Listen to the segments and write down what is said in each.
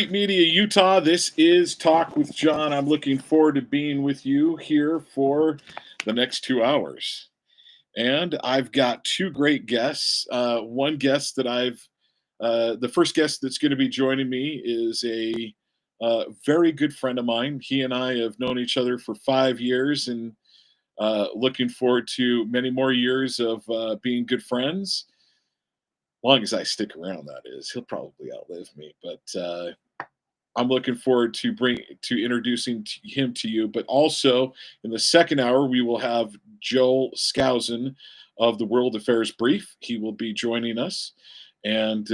Street Media Utah. This is Talk with John. I'm looking forward to being with you here for the next 2 hours. And I've got two great guests. One guest that the first guest that's going to be joining me is a very good friend of mine. He and I have known each other for 5 years and looking forward to many more years of being good friends. Long as I stick around, that is. He'll probably outlive me, but I'm looking forward to introducing him to you. But also in the second hour, we will have Joel Skousen of the World Affairs Brief. He will be joining us, and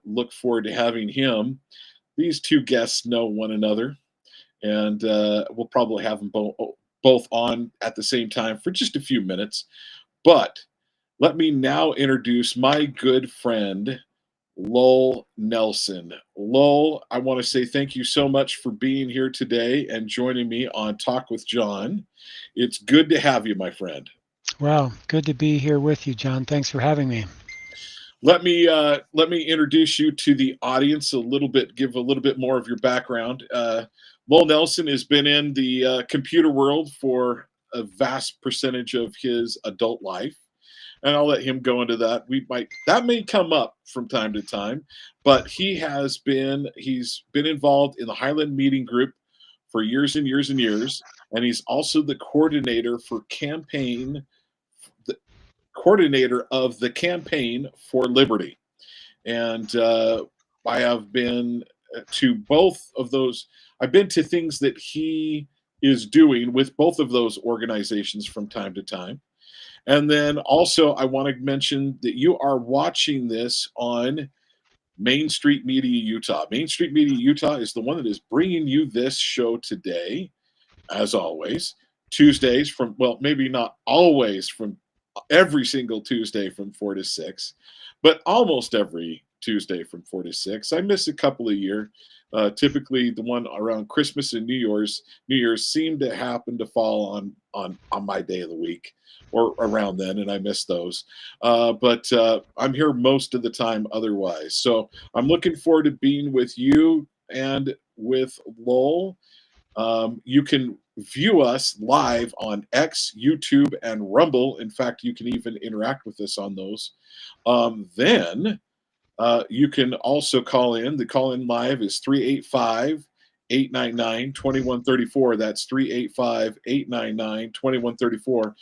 look forward to having him. These two guests know one another, and we'll probably have them both on at the same time for just a few minutes. But let me now introduce my good friend, Lowell Nelson. Lowell, I want to say thank you so much for being here today and joining me on Talk with John. It's good to have you, my friend. Well, good to be here with you, John. Thanks for having me. Let me introduce you to the audience a little bit, give a little bit more of your background. Lowell Nelson has been in the computer world for a vast percentage of his adult life. And I'll let him go into that. That may come up from time to time, but he's been involved in the Highland Meeting Group for years and years and years, and he's also the coordinator of the Campaign for Liberty. And I have been to both of those. I've been to things that he is doing with both of those organizations from time to time. And then also, I want to mention that you are watching this on Main Street Media Utah. Main Street Media Utah is the one that is bringing you this show today, as always. Tuesdays maybe not always from every single Tuesday from 4 to 6, but almost every Tuesday from 4 to 6. I miss a couple a year. Typically, the one around Christmas and New Year's seem to happen to fall on my day of the week or around then, and I miss those. But I'm here most of the time otherwise. So I'm looking forward to being with you and with Lowell. You can view us live on X, YouTube, and Rumble. In fact, you can even interact with us on those. Then you can also call in. The call-in live is 385-899-2134. That's 385-899-2134.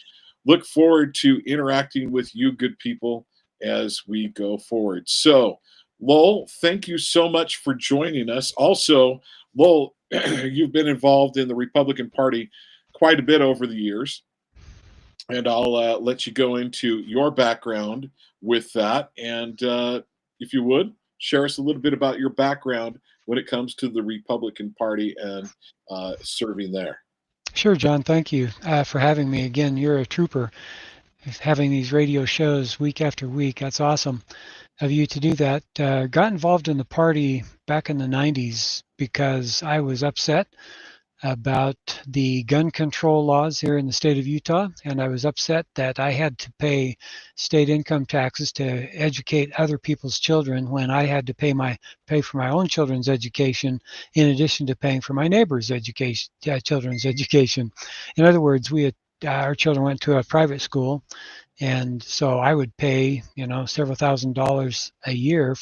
Look forward to interacting with you good people as we go forward. So, Lowell, thank you so much for joining us. Also, Lowell, you've been involved in the Republican Party quite a bit over the years, and I'll let you go into your background with that. And if you would, share us a little bit about your background when it comes to the Republican Party and serving there. Sure, John. Thank you for having me. Again, you're a trooper, having these radio shows week after week. That's awesome of you to do that. Got involved in the party back in the 90s because I was upset about the gun control laws here in the state of Utah, and I was upset that I had to pay state income taxes to educate other people's children when I had to pay for my own children's education in addition to paying for my neighbor's children's education. In other words, our children went to a private school, and so I would pay several $1,000s a year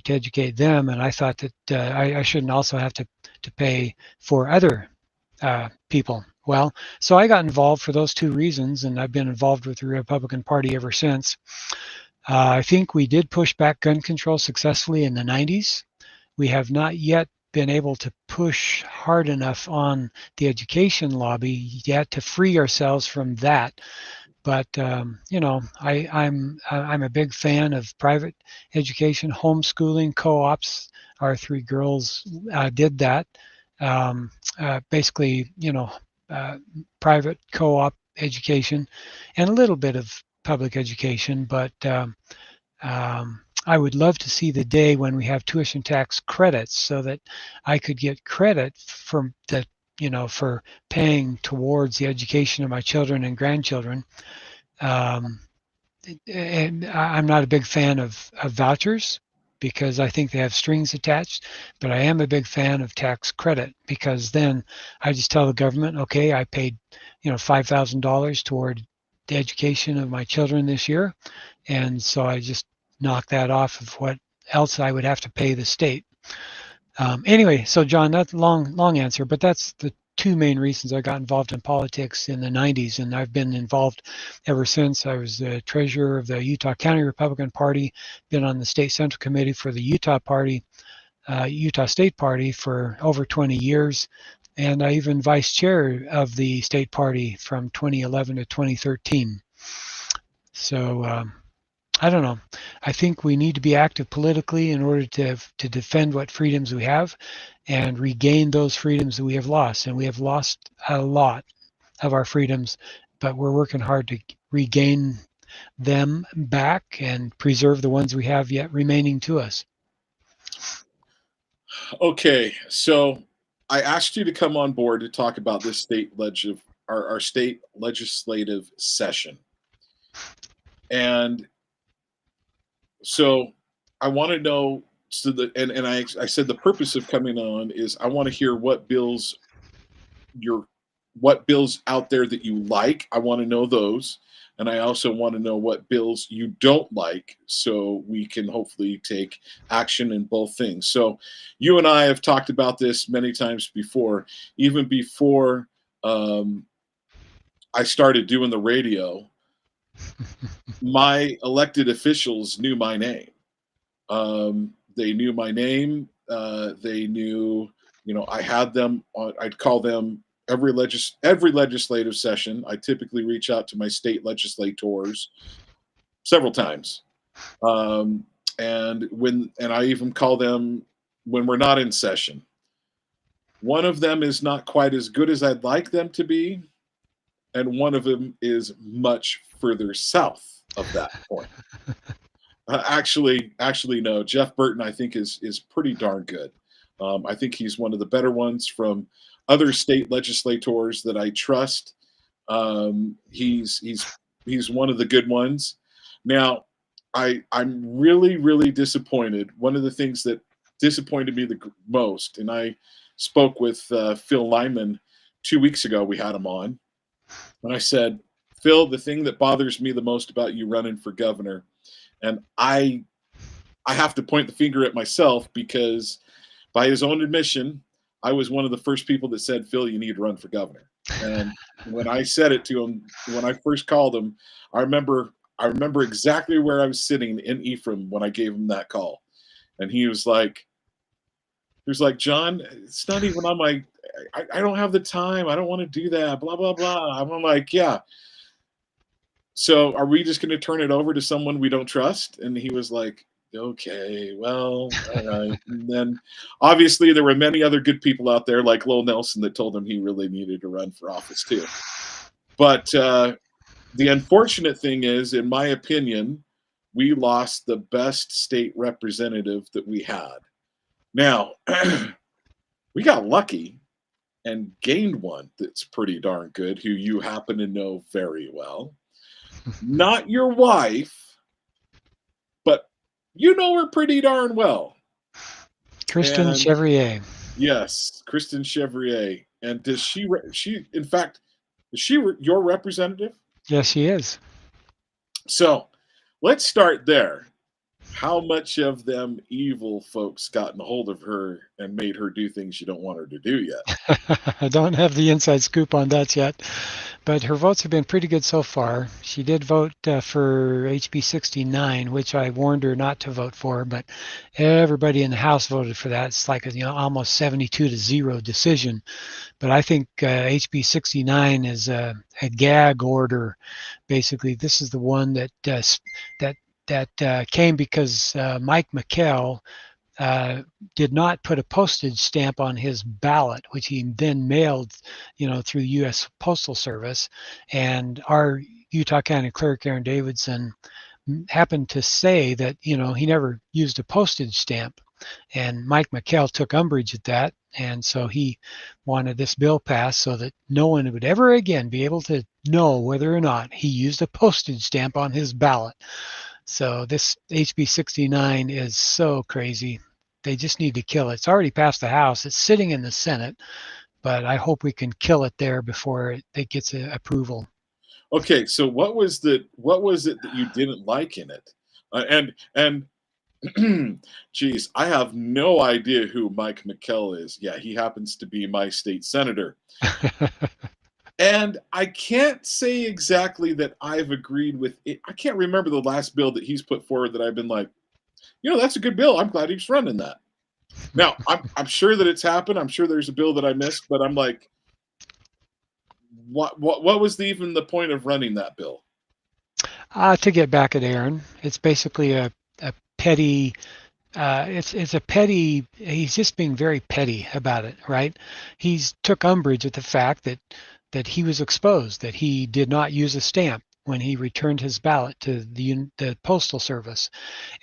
to educate them, and I thought that I shouldn't also have to pay for other people. Well, so I got involved for those two reasons, and I've been involved with the Republican Party ever since. I think we did push back gun control successfully in the 90s. We have not yet been able to push hard enough on the education lobby yet to free ourselves from that. But I'm a big fan of private education, homeschooling, co-ops. Our three girls did that. Basically, private co-op education and a little bit of public education. But I would love to see the day when we have tuition tax credits so that I could get credit for paying towards the education of my children and grandchildren. And I'm not a big fan of vouchers because I think they have strings attached, but I am a big fan of tax credit, because then I just tell the government, okay, I paid, $5,000 toward the education of my children this year, and so I just knock that off of what else I would have to pay the state. Anyway, so John, that's a long answer, but that's the two main reasons I got involved in politics in the 90s, and I've been involved ever since. I was the treasurer of the Utah County Republican Party, been on the state central committee for the Utah Party, Utah State Party for over 20 years, and I even vice chair of the state party from 2011 to 2013. So I don't know. I think we need to be active politically in order to defend what freedoms we have and regain those freedoms that we have lost. And we have lost a lot of our freedoms, but we're working hard to regain them back and preserve the ones we have yet remaining to us. Okay, so I asked you to come on board to talk about this our state legislative session. And so I want to know, and I said the purpose of coming on is I want to hear what bills out there that you like. I want to know those. And I also want to know what bills you don't like, so we can hopefully take action in both things. So you and I have talked about this many times before, even before I started doing the radio. My elected officials knew my name. They knew my name. They knew, I had them on, I'd call them every legislative session. I typically reach out to my state legislators several times. And I even call them when we're not in session. One of them is not quite as good as I'd like them to be, and one of them is much further south of that point. Actually, no. Jeff Burton, I think, is pretty darn good. I think he's one of the better ones from other state legislators that I trust. He's one of the good ones. Now, I'm really, really disappointed. One of the things that disappointed me the most, and I spoke with Phil Lyman 2 weeks ago. We had him on, and I said, Phil, the thing that bothers me the most about you running for governor, and I have to point the finger at myself, because by his own admission, I was one of the first people that said, Phil, you need to run for governor. And when I said it to him, when I first called him, I remember exactly where I was sitting in Ephraim when I gave him that call. And he was like, John, it's not even on my, I don't have the time. I don't want to do that, blah, blah, blah. I'm like, yeah. So are we just going to turn it over to someone we don't trust? And he was like, okay, well, all right. And then obviously there were many other good people out there like Lowell Nelson that told him he really needed to run for office too. But the unfortunate thing is, in my opinion, we lost the best state representative that we had. Now, we got lucky and gained one that's pretty darn good, who you happen to know very well. Not your wife, but you know her pretty darn well. Kristen Chevrier. Yes, Kristen Chevrier. And does she in fact, is she your representative? Yes, she is. So let's start there. How much of them evil folks gotten a hold of her and made her do things you don't want her to do yet? I don't have the inside scoop on that yet, but her votes have been pretty good so far. She did vote for HB 69, which I warned her not to vote for, but everybody in the House voted for that. It's like a almost 72-0 decision. But I think HB 69 is a gag order. Basically, this is the one that came because Mike McKell did not put a postage stamp on his ballot, which he then mailed, through the U.S. Postal Service. And our Utah County Clerk, Aaron Davidson, happened to say that, he never used a postage stamp. And Mike McKell took umbrage at that. And so he wanted this bill passed so that no one would ever again be able to know whether or not he used a postage stamp on his ballot. So this HB 69 is so crazy. They just need to kill it. It's already passed the House. It's sitting in the Senate, but I hope we can kill it there before it gets approval. Okay, so what was it that you didn't like in it? And geez, I have no idea who Mike McKell is. Yeah, he happens to be my state senator. And I can't say exactly that I've agreed with it. I can't remember the last bill that he's put forward that I've been like, that's a good bill. I'm glad he's running that. Now, I'm sure that it's happened. I'm sure there's a bill that I missed, but I'm like, what was even the point of running that bill? To get back at Aaron, it's basically a petty. It's a petty. He's just being very petty about it, right? He's took umbrage at the fact that he was exposed, that he did not use a stamp when he returned his ballot to the postal service.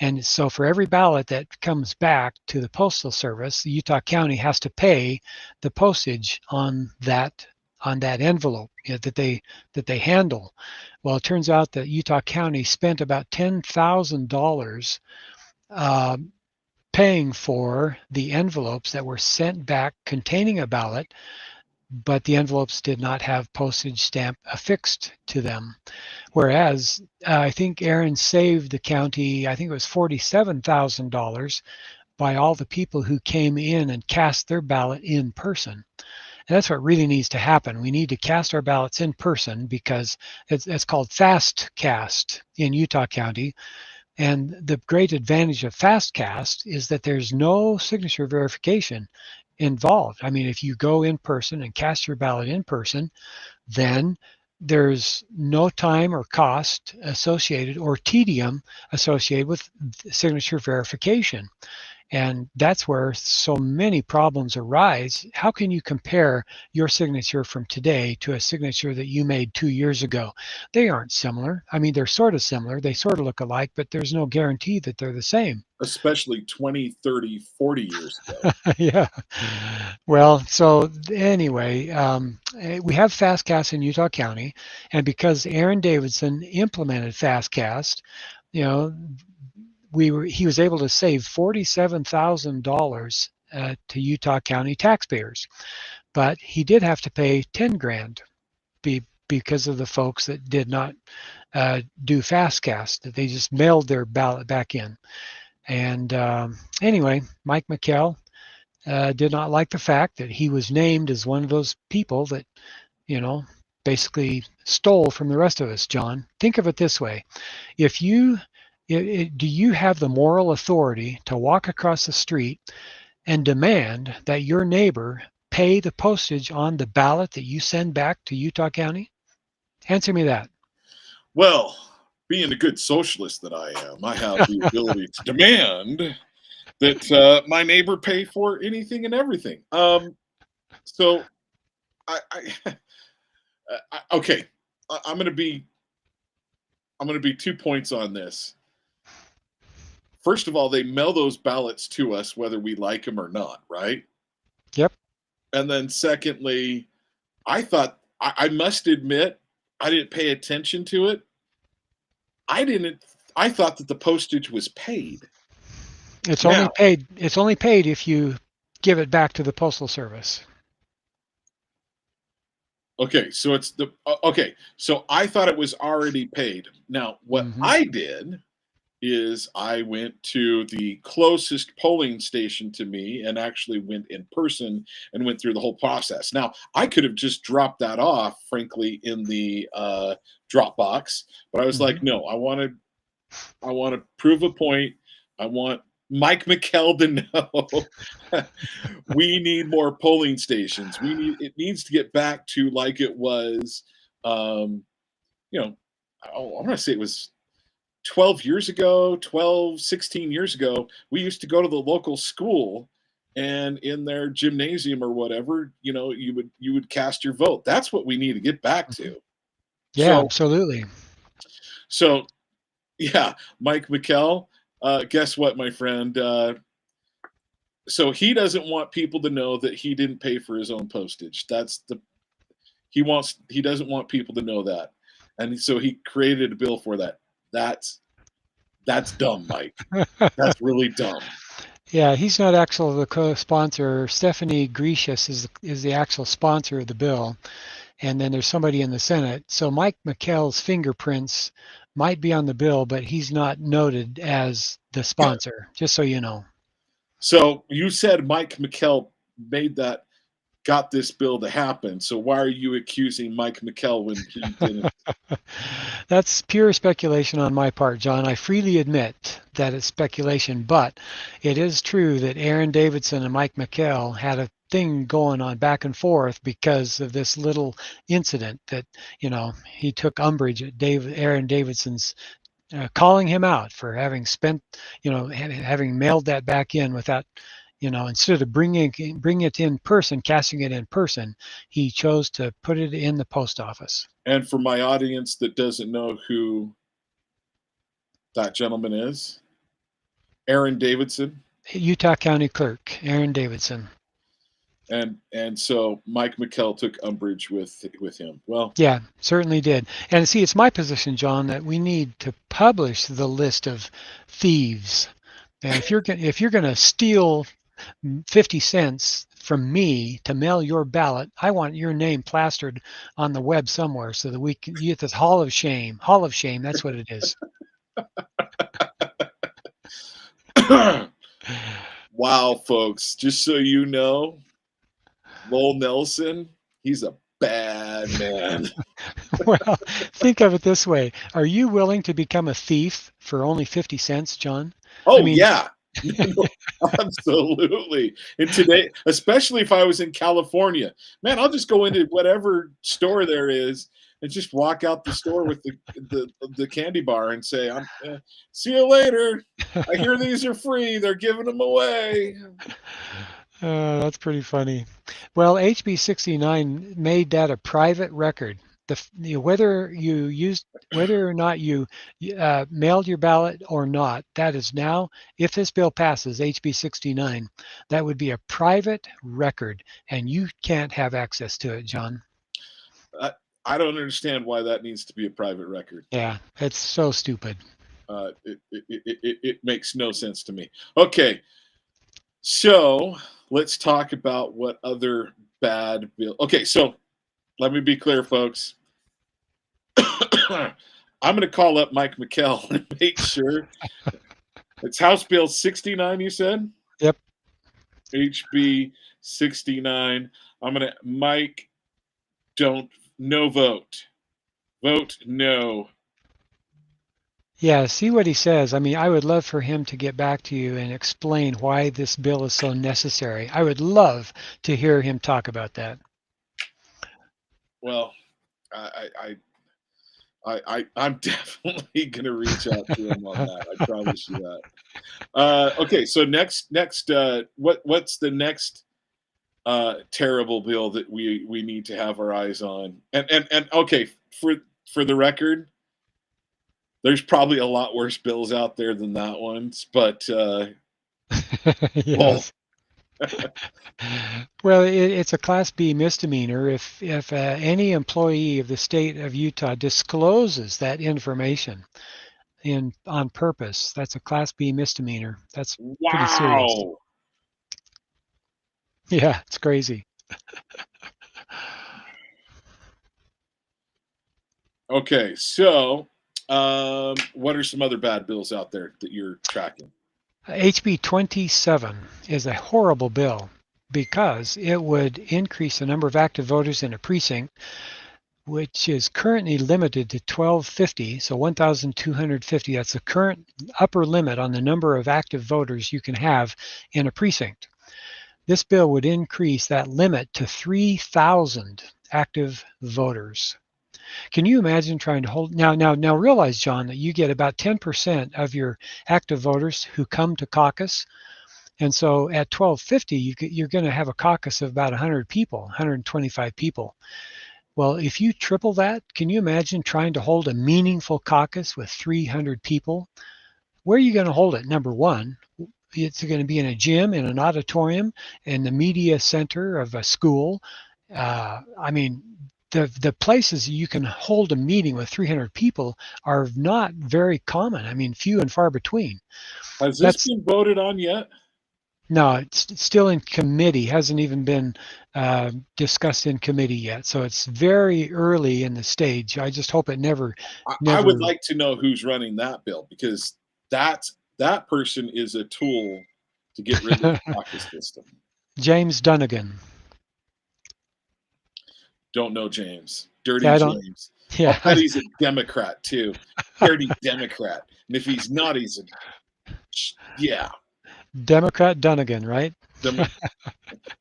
And so for every ballot that comes back to the postal service, the Utah County has to pay the postage on that envelope, that they handle. Well, it turns out that Utah County spent about $10,000 paying for the envelopes that were sent back containing a ballot, but the envelopes did not have postage stamp affixed to them. Whereas I think Aaron saved the county, I think it was $47,000 by all the people who came in and cast their ballot in person. And that's what really needs to happen. We need to cast our ballots in person because it's called fast cast in Utah County. And the great advantage of fast cast is that there's no signature verification involved. I mean, if you go in person and cast your ballot in person, then there's no time or cost associated or tedium associated with signature verification. And that's where so many problems arise. How can you compare your signature from today to a signature that you made 2 years ago? They aren't similar. I mean, they're sort of similar. They sort of look alike, but there's no guarantee that they're the same. Especially 20, 30, 40 years ago. Yeah. Well, so anyway, we have FastCast in Utah County, and because Aaron Davidson implemented FastCast, you know, he was able to save $47,000 to Utah County taxpayers, but he did have to pay 10 grand because of the folks that did not do FastCast, that they just mailed their ballot back in. And anyway, Mike McKell did not like the fact that he was named as one of those people that, basically stole from the rest of us, John. Think of it this way. If you do you have the moral authority to walk across the street and demand that your neighbor pay the postage on the ballot that you send back to Utah County? Answer me that. Well, being a good socialist that I am, I have the ability to demand that my neighbor pay for anything and everything. So okay, I'm going to be 2 points on this. First of all, they mail those ballots to us whether we like them or not, right? Yep. And then secondly, I must admit, I didn't pay attention to it. I thought that the postage was paid. It's Now, only paid if you give it back to the postal service. okay, so so I thought it was already paid. Now, what I did is I went to the closest polling station to me and actually went in person and went through the whole process. Now, I could have just dropped that off, frankly, in the drop box, but I was like, no, I want to prove a point. I want Mike McKell to know we need more polling stations. It needs to get back to like it was, I'm going to say it was 16 years ago. We used to go to the local school, and in their gymnasium or whatever, you would cast your vote. That's what we need to get back to. Yeah, absolutely. So yeah, Mike McKell, guess what, my friend? So he doesn't want people to know that he didn't pay for his own postage. He doesn't want people to know that. And so he created a bill for that. That's That's dumb, Mike. That's really dumb. Yeah, he's not actual the co-sponsor. Stephanie Grecius is the actual sponsor of the bill, and then there's somebody in the Senate. So Mike McKell's fingerprints might be on the bill, but he's not noted as the sponsor. Just so you know. So you said Mike McKell got this bill to happen. So why are you accusing Mike McKell when he didn't? That's pure speculation on my part, John. I freely admit that it's speculation, but it is true that Aaron Davidson and Mike McKell had a thing going on back and forth because of this little incident that, he took umbrage at Aaron Davidson's calling him out for having spent, having mailed that back in without, instead of bringing it in person, casting it in person, he chose to put it in the post office. And for my audience that doesn't know who that gentleman is, Aaron Davidson. Utah County Clerk, Aaron Davidson. And so Mike McKell took umbrage with him. Well, yeah, certainly did. And see, it's my position, John, that we need to publish the list of thieves. And if you're going to steal 50 cents from me to mail your ballot, I want your name plastered on the web somewhere so that we can get this Hall of Shame. Hall of Shame, that's what it is. Wow, folks, just so you know, Lowell Nelson, he's a bad man. Well, think of it this way. Are you willing to become a thief for only 50 cents, John? Oh, yeah. No, absolutely. And today, especially if I was in California, man, I'll just go into whatever store there is and just walk out the store with the candy bar and say, see you later. I hear these are free. They're giving them away. That's pretty funny. Well, HB 69 made that a private record. Whether or not you mailed your ballot or not, that is now, if this bill passes, HB 69, that would be a private record, and you can't have access to it, John. I don't understand why that needs to be a private record. Yeah, it's so stupid. It makes no sense to me. Okay, so let's talk about what other bad bill. Okay, so let me be clear, folks. I'm going to call up Mike McKell and make sure it's House Bill 69. You said? Yep. HB 69. Mike, no vote. Vote no. Yeah, see what he says. I mean, I would love for him to get back to you and explain why this bill is so necessary. I would love to hear him talk about that. Well, I'm definitely going to reach out to him on that. I promise you that. Okay, so next, what's the next terrible bill that we need to have our eyes on? And okay, for the record, there's probably a lot worse bills out there than that one, but yes. Well, it's a Class B misdemeanor if any employee of the state of Utah discloses that information on purpose. That's a Class B misdemeanor. That's pretty serious. Yeah, it's crazy. Okay, so what are some other bad bills out there that you're tracking? HB 27 is a horrible bill because it would increase the number of active voters in a precinct, which is currently limited to 1,250, so 1,250. That's the current upper limit on the number of active voters you can have in a precinct. This bill would increase that limit to 3,000 active voters. Can you imagine trying to hold now realize, John, that you get about 10% of your active voters who come to caucus. And so at 1,250, you're going to have a caucus of about 100 people, 125 people. Well, if you triple that, can you imagine trying to hold a meaningful caucus with 300 people? Where are you going to hold it? Number one, it's going to be in a gym, in an auditorium, in the media center of a school. I mean, the places you can hold a meeting with 300 people are not very common. I mean, few and far between. Has this That's been voted on yet? No, it's still in committee. Hasn't even been discussed in committee yet. So it's very early in the stage. I just hope it never. I would like to know who's running that bill, because that person is a tool to get rid of the caucus system. James Dunnigan. Don't know James. Dirty Yeah, I don't. James. Yeah, I'll bet he's a Democrat too. Dirty Democrat. And if he's not, he's a yeah. Democrat Dunnigan, right?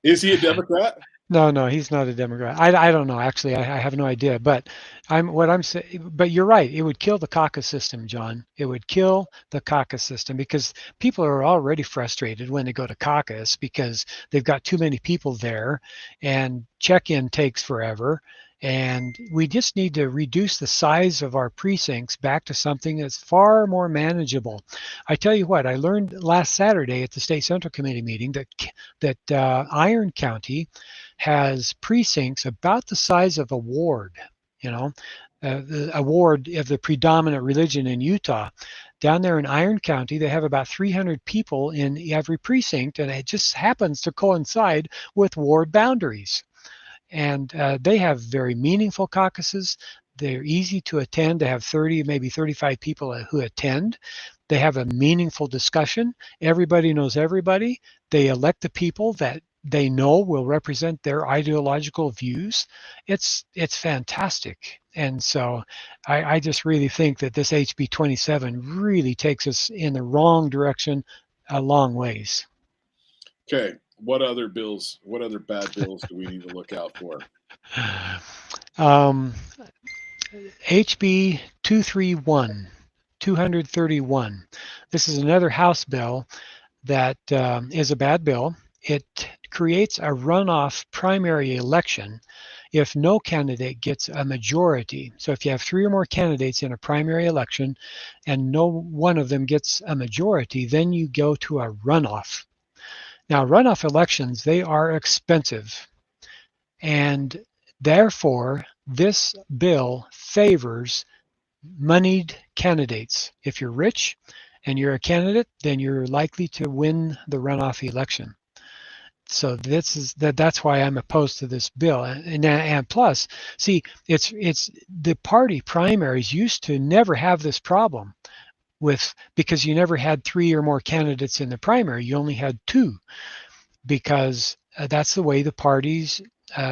Is he a Democrat? No, he's not a Democrat. I don't know. Actually, I have no idea. But what I'm saying. But you're right. It would kill the caucus system, John. It would kill the caucus system, because people are already frustrated when they go to caucus because they've got too many people there, and check-in takes forever. And we just need to reduce the size of our precincts back to something that's far more manageable. I tell you what, I learned last Saturday at the State Central Committee meeting that Iron County has precincts about the size of a ward, you know, a ward of the predominant religion in Utah. Down there in Iron County, they have about 300 people in every precinct, and it just happens to coincide with ward boundaries. And they have very meaningful caucuses. They're easy to attend. They have 30, maybe 35 people who attend. They have a meaningful discussion. Everybody knows everybody. They elect the people that they know will represent their ideological views. It's fantastic. And so I just really think that this HB 27 really takes us in the wrong direction a long ways. Okay. What other bills, what other bad bills do we need to look out for? HB 231. This is another House bill that is a bad bill. It creates a runoff primary election if no candidate gets a majority. So if you have 3 or more candidates in a primary election and no one of them gets a majority, then you go to a runoff. Now, runoff elections, they are expensive, and therefore this bill favors moneyed candidates. If you're rich and you're a candidate, then you're likely to win the runoff election. So that's why I'm opposed to this bill. And plus, see, it's the party primaries used to never have this problem because you never had 3 or more candidates in the primary. You only had 2, because that's the way the parties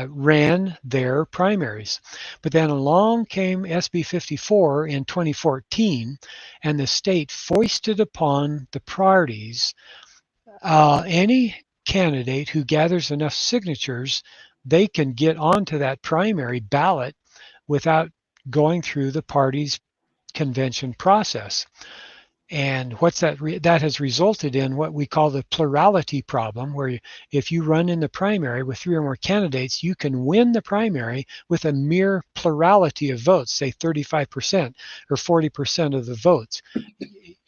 ran their primaries. But then along came SB 54 in 2014, and the state foisted upon the parties any candidate who gathers enough signatures, they can get onto that primary ballot without going through the party's convention process. And what's that? That has resulted in what we call the plurality problem, where if you run in the primary with 3 or more candidates, you can win the primary with a mere plurality of votes, say 35% or 40% of the votes.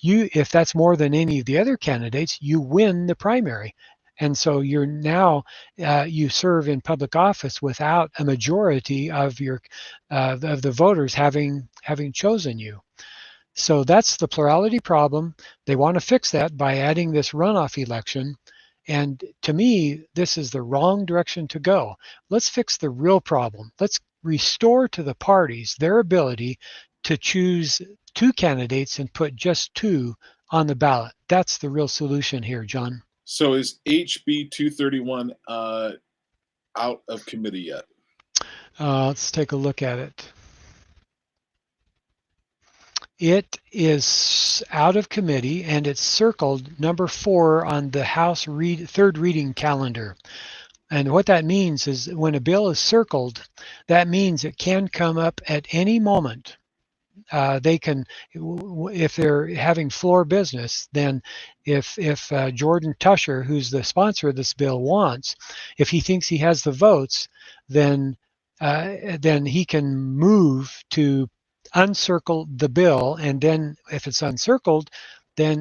If that's more than any of the other candidates, you win the primary. And so you're now you serve in public office without a majority of your of the voters having chosen you. So that's the plurality problem. They want to fix that by adding this runoff election. And to me, this is the wrong direction to go. Let's fix the real problem. Let's restore to the parties their ability to choose 2 candidates and put just 2 on the ballot. That's the real solution here, John. So is HB 231 out of committee yet? Let's take a look at it. It is out of committee, and it's circled number 4 on the House third reading calendar. And what that means is when a bill is circled, that means it can come up at any moment. They can, if they're having floor business, then if Jordan Tusher, who's the sponsor of this bill, wants, if he thinks he has the votes, then he can move to uncircle the bill, and then if it's uncircled, then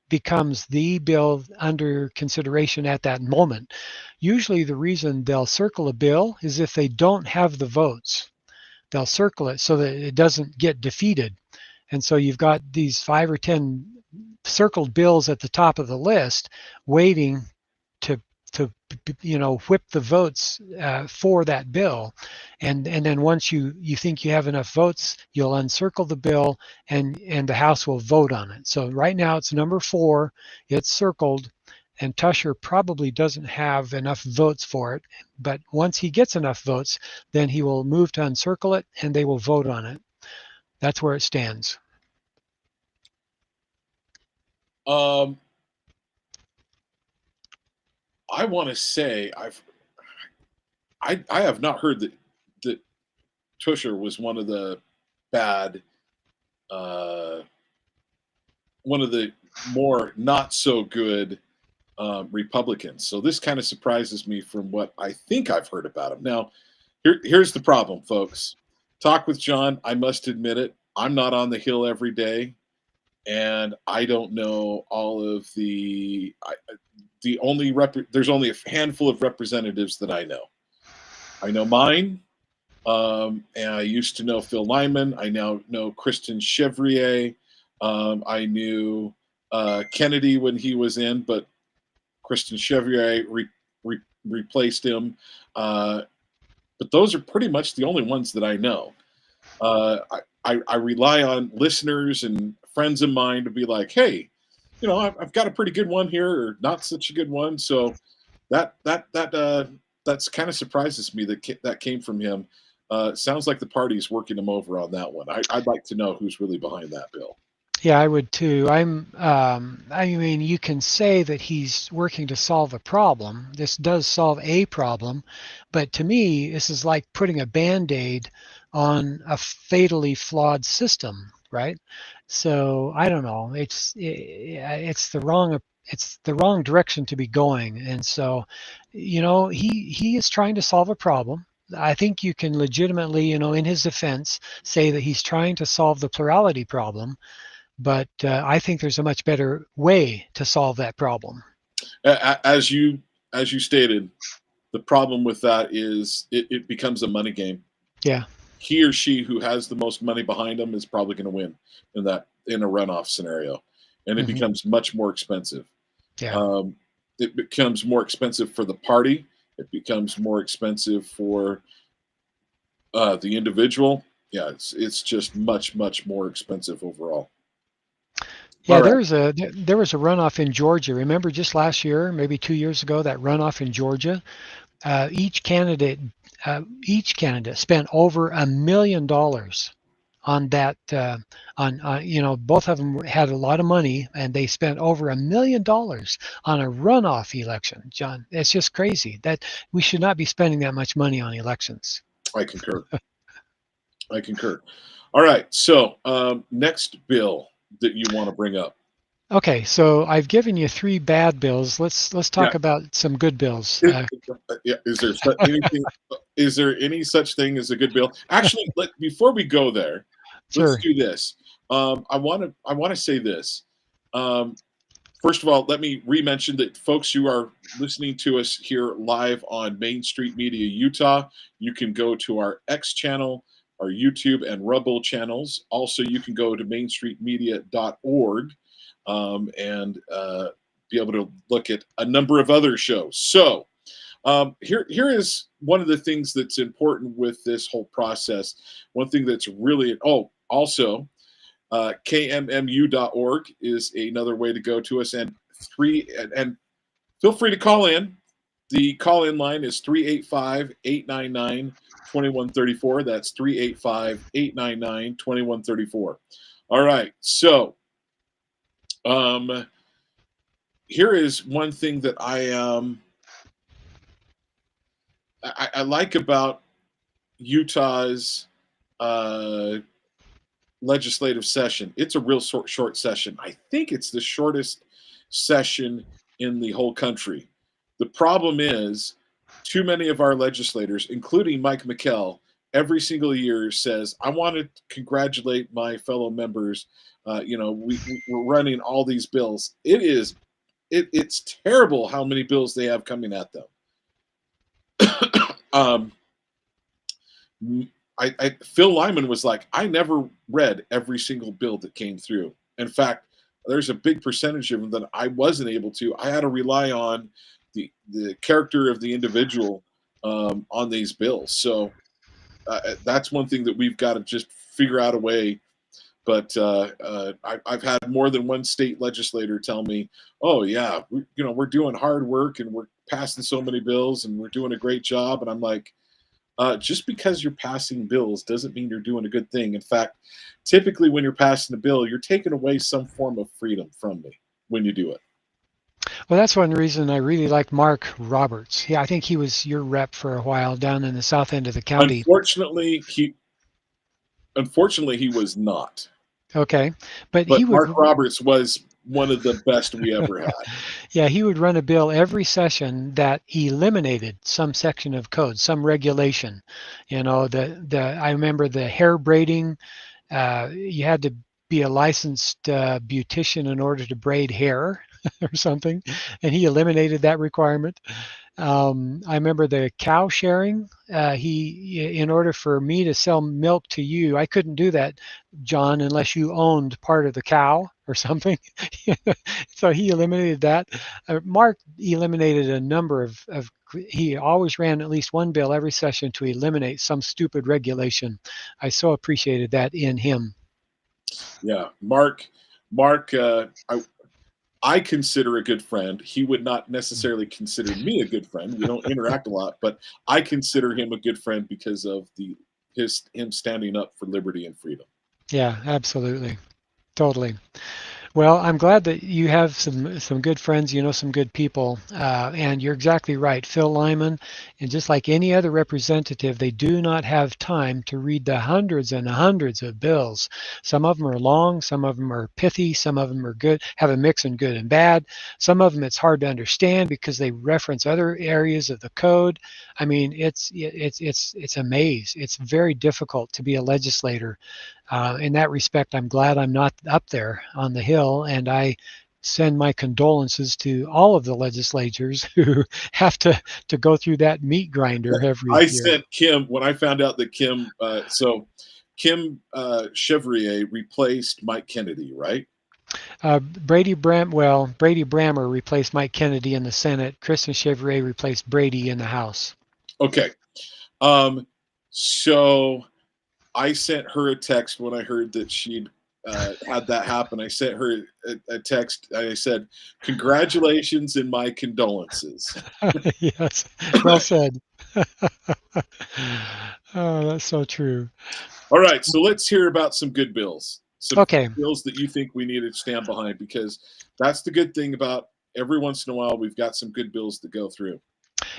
becomes the bill under consideration at that moment. Usually the reason they'll circle a bill is if they don't have the votes. They'll circle it so that it doesn't get defeated. And so you've got these 5 or 10 circled bills at the top of the list waiting to whip the votes for that bill, and then once you think you have enough votes, you'll uncircle the bill, and the House will vote on it. So right now it's number 4, it's circled, and Tusher probably doesn't have enough votes for it, but once he gets enough votes, then he will move to uncircle it and they will vote on it. That's where it stands. I want to say I have not heard that Tusher was one of the bad, one of the more not so good Republicans. So this kind of surprises me from what I think I've heard about him. Now, here's the problem, folks. Talk with John. I must admit it. I'm not on the Hill every day, and I don't know all of the. There's only a handful of representatives that I know. I know mine, and I used to know Phil Lyman. I now know Kristen Chevrier. I knew Kennedy when he was in, but Kristen Chevrier replaced him. But those are pretty much the only ones that I know. I rely on listeners and friends of mine to be like, hey, I've got a pretty good one here, or not such a good one. So that's kind of surprises me that came from him. Sounds like the party is working him over on that one. I'd like to know who's really behind that bill. Yeah, I would too. I mean, you can say that he's working to solve a problem. This does solve a problem, but to me, this is like putting a Band-Aid on a fatally flawed system, right? So I don't know. It's the wrong direction to be going, and so he is trying to solve a problem. I think you can legitimately, in his defense, say that he's trying to solve the plurality problem. But I think there's a much better way to solve that problem. As you stated, the problem with that is it becomes a money game. Yeah. He or she who has the most money behind them is probably going to win in a runoff scenario, and it becomes much more expensive. Yeah. It becomes more expensive for the party. It becomes more expensive for the individual. Yeah, it's just much more expensive overall. Yeah, there was a runoff in Georgia. Remember just last year, maybe 2 years ago, that runoff in Georgia. Each candidate spent over $1 million on that. Both of them had a lot of money, and they spent over $1 million on a runoff election. John, it's just crazy that we should not be spending that much money on elections. I concur. All right, so next bill that you want to bring up. Okay, so I've given you 3 bad bills. Let's talk about some good bills. Is there any such thing as a good bill? Actually, before we go there, let's do this. I want to say this. First of all, let me re-mention that folks who are listening to us here live on Main Street Media Utah, you can go to our X channel, our YouTube and Rumble channels. Also, you can go to mainstreetmedia.org and be able to look at a number of other shows. So here is one of the things that's important with this whole process. One thing that's really also KMMU.org is another way to go to us, and feel free to call in. The call-in line is 385-899-2134. That's 385-899-2134. All right, so here is one thing that I like about Utah's legislative session. It's a real short session. I think it's the shortest session in the whole country. The problem is too many of our legislators, including Mike McKell, every single year says, I want to congratulate my fellow members we're running all these bills. It's terrible how many bills they have coming at them. um, Phil Lyman was like, I never read every single bill that came through. In fact, there's a big percentage of them that I wasn't able to. I had to rely on the character of the individual on these bills. So that's one thing that we've got to just figure out a way. But I've had more than one state legislator tell me, "Oh yeah, we're doing hard work and we're passing so many bills and we're doing a great job." And I'm like, just because you're passing bills doesn't mean you're doing a good thing. In fact, typically when you're passing a bill, you're taking away some form of freedom from me when you do it. Well, that's one reason I really like Mark Roberts. Yeah, I think he was your rep for a while down in the south end of the county. Unfortunately, he was not. Okay, but But he would. Mark Roberts was one of the best we ever had. Yeah, he would run a bill every session that eliminated some section of code, some regulation. I remember the hair braiding. You had to be a licensed beautician in order to braid hair or something, and he eliminated that requirement. I remember the cow sharing. In order for me to sell milk to you, I couldn't do that, John, unless you owned part of the cow or something. So he eliminated that. Mark eliminated a number of. He always ran at least one bill every session to eliminate some stupid regulation. I so appreciated that in him. Yeah, Mark. I consider a good friend. He would not necessarily consider me a good friend. We don't interact a lot, but I consider him a good friend because of him standing up for liberty and freedom. Yeah, absolutely. Totally. Well, I'm glad that you have some good friends, some good people, and you're exactly right. Phil Lyman, and just like any other representative, they do not have time to read the hundreds and hundreds of bills. Some of them are long, some of them are pithy, some of them are good, have a mix of good and bad. Some of them it's hard to understand because they reference other areas of the code. I mean, it's a maze. It's very difficult to be a legislator. In that respect, I'm glad I'm not up there on the Hill, and I send my condolences to all of the legislators who have to go through that meat grinder every I year. sent Kim when I found out that Kim Chevrier replaced Mike Kennedy, right? Brady Brammer replaced Mike Kennedy in the Senate. Kristen Chevrier replaced Brady in the House. Okay. So I sent her a text when I heard that she'd had that happen. I sent her a text. I said, "Congratulations and my condolences." Yes, well said. Oh, that's so true. All right, so let's hear about some good bills. Some Okay. bills that you think we need to stand behind, because that's the good thing about every once in a while we've got some good bills to go through.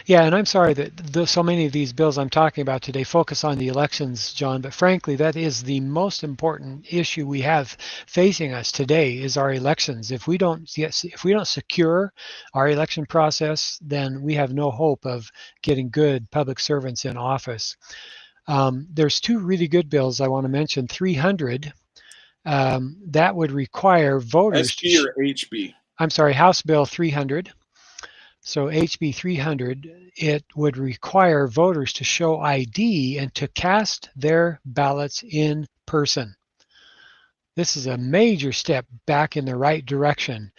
Yeah, and I'm sorry that so many of these bills I'm talking about today focus on the elections, John, but frankly, that is the most important issue we have facing us today is our elections. If we don't secure our election process, then we have no hope of getting good public servants in office. There's two really good bills I want to mention. 300, that would require voters SB or HB? I'm sorry, House Bill 300. So HB 300, it would require voters to show ID and to cast their ballots in person. This is a major step back in the right direction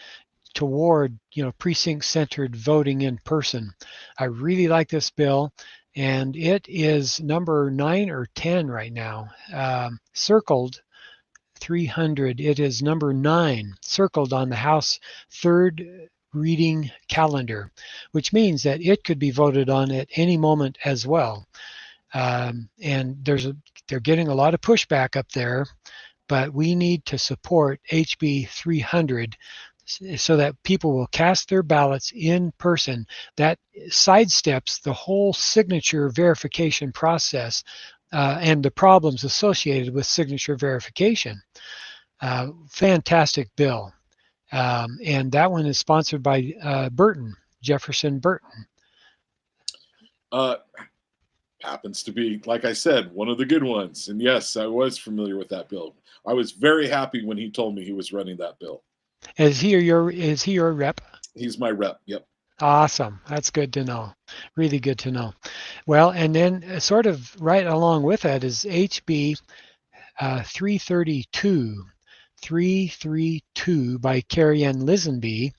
toward, precinct-centered voting in person. I really like this bill, and it is number 9 or 10 right now. Circled 300. It is number 9, circled on the House third reading calendar, which means that it could be voted on at any moment as well. And they're getting a lot of pushback up there, but we need to support HB 300 so that people will cast their ballots in person. That sidesteps the whole signature verification process and the problems associated with signature verification. Fantastic bill. And that one is sponsored by Jefferson Burton. happens to be, like I said, one of the good ones. And yes, I was familiar with that bill. I was very happy when he told me he was running that bill. Is he your rep? He's my rep. Yep. Awesome. That's good to know. Really good to know. Well, and then sort of right along with that is HB 332. 332 by Carrie Ann Lisenby.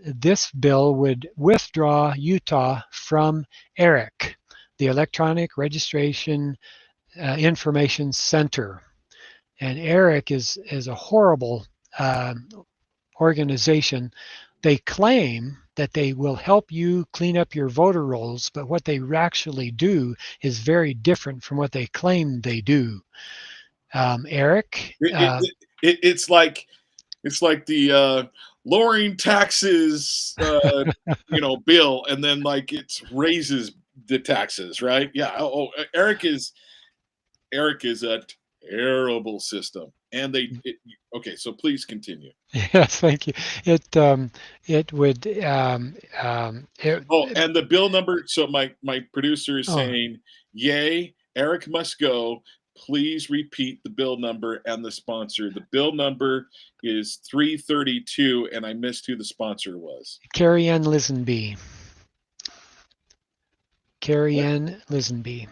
This bill would withdraw Utah from ERIC, the Electronic Registration Information Center. And ERIC is a horrible organization. They claim that they will help you clean up your voter rolls, but what they actually do is very different from what they claim they do. ERIC. It's like the lowering taxes, bill, and then like it raises the taxes, right? Yeah. ERIC is a terrible system, and okay. So please continue. Yes, thank you. It would and the bill number. So my producer is saying, "Yay, ERIC must go." Please repeat the bill number and the sponsor. The bill number is 332, and I missed who the sponsor was. Carrie Ann Lisenby. Carrie Ann Lisenby.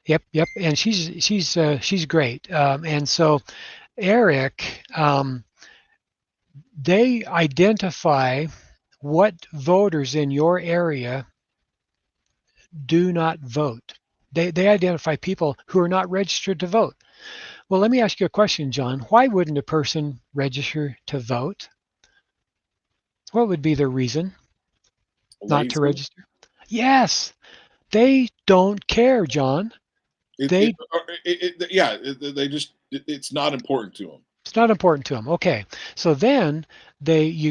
Yep, and she's great. And so, ERIC, they identify what voters in your area do not vote. They identify people who are not registered to vote. Well, let me ask you a question, John. Why wouldn't a person register to vote? What would be their reason not to register? Yes, they don't care, John. They just, it's not important to them. It's not important to them. Okay, so then ERIC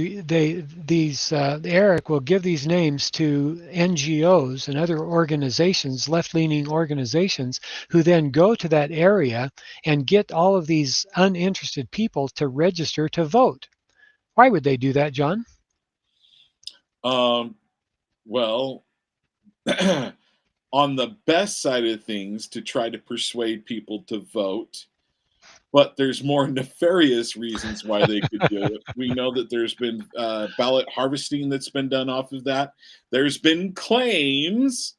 will give these names to NGOs and other organizations, left-leaning organizations, who then go to that area and get all of these uninterested people to register to vote. Why would they do that, John? Well, on the best side of things, to try to persuade people to vote. But there's more nefarious reasons why they could do it. We know that there's been ballot harvesting that's been done off of that. There's been claims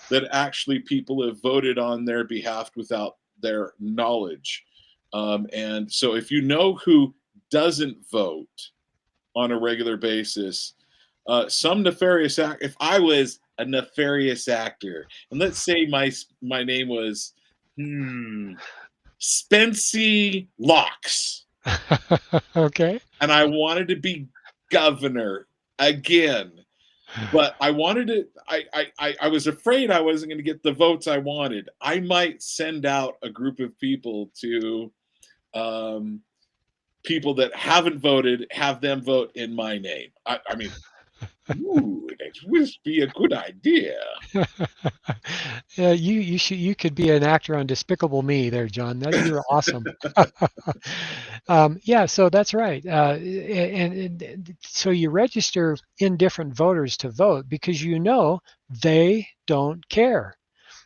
that actually people have voted on their behalf without their knowledge. And so if you know who doesn't vote on a regular basis, some nefarious act. If I was a nefarious actor, and let's say my name was Spency Locks. Okay. And I wanted to be governor again. But I wanted to, I was afraid I wasn't going to get the votes I wanted. I might send out a group of people to people that haven't voted, have them vote in my name. I mean, ooh, that would be a good idea. Yeah, you could be an actor on Despicable Me there, John. You're awesome. Yeah, so that's right. And so you register indifferent voters to vote because you know they don't care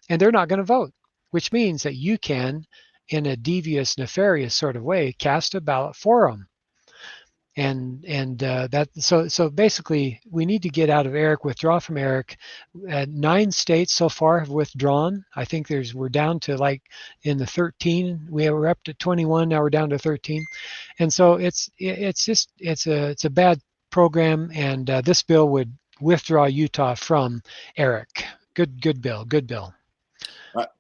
and they're not going to vote, which means that you can, in a devious, nefarious sort of way, cast a ballot for them. And so basically we need to get out of ERIC, withdraw from ERIC. 9 states so far have withdrawn. I think we're down to like in the 13. We were up to 21, now we're down to 13. And so it's a bad program, and this bill would withdraw Utah from ERIC. Good bill.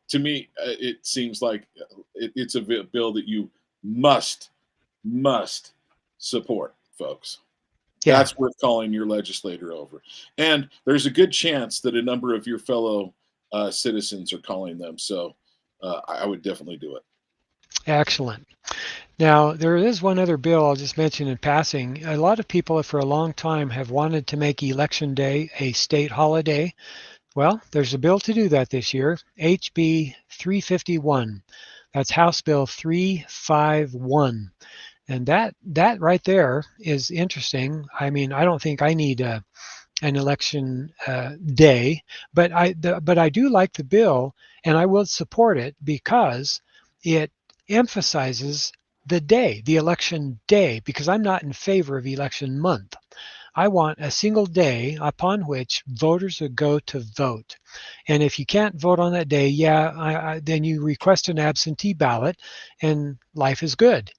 To me, it seems like it's a bill that you must support, folks. Yeah. That's worth calling your legislator over. And there's a good chance that a number of your fellow citizens are calling them. So I would definitely do it. Excellent. Now, there is one other bill I'll just mention in passing. A lot of people for a long time have wanted to make Election Day a state holiday. Well, there's a bill to do that this year, HB 351. That's House Bill 351. And that right there is interesting. I mean, I don't think I need a an election day, but I do like the bill, and I will support it because it emphasizes the day, the election day, because I'm not in favor of election month. I want a single day upon which voters would go to vote. And if you can't vote on that day, then you request an absentee ballot and life is good.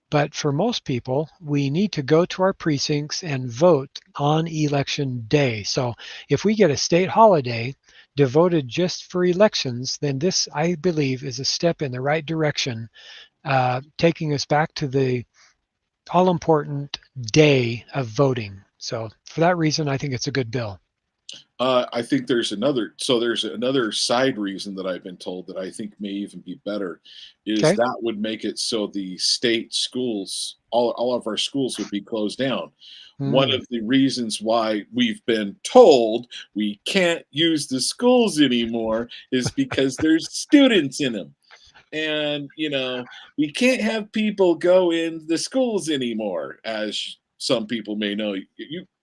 But for most people, we need to go to our precincts and vote on election day. So if we get a state holiday devoted just for elections, then this, I believe, is a step in the right direction, taking us back to the all important day of voting. So for that reason, I think it's a good bill. I think there's another side reason that I've been told that I think may even be better, is Okay. that would make it so the state schools, all of our schools would be closed down. One Mm. of the reasons why we've been told we can't use the schools anymore is because there's students in them. And we can't have people go in the schools anymore, as some people may know.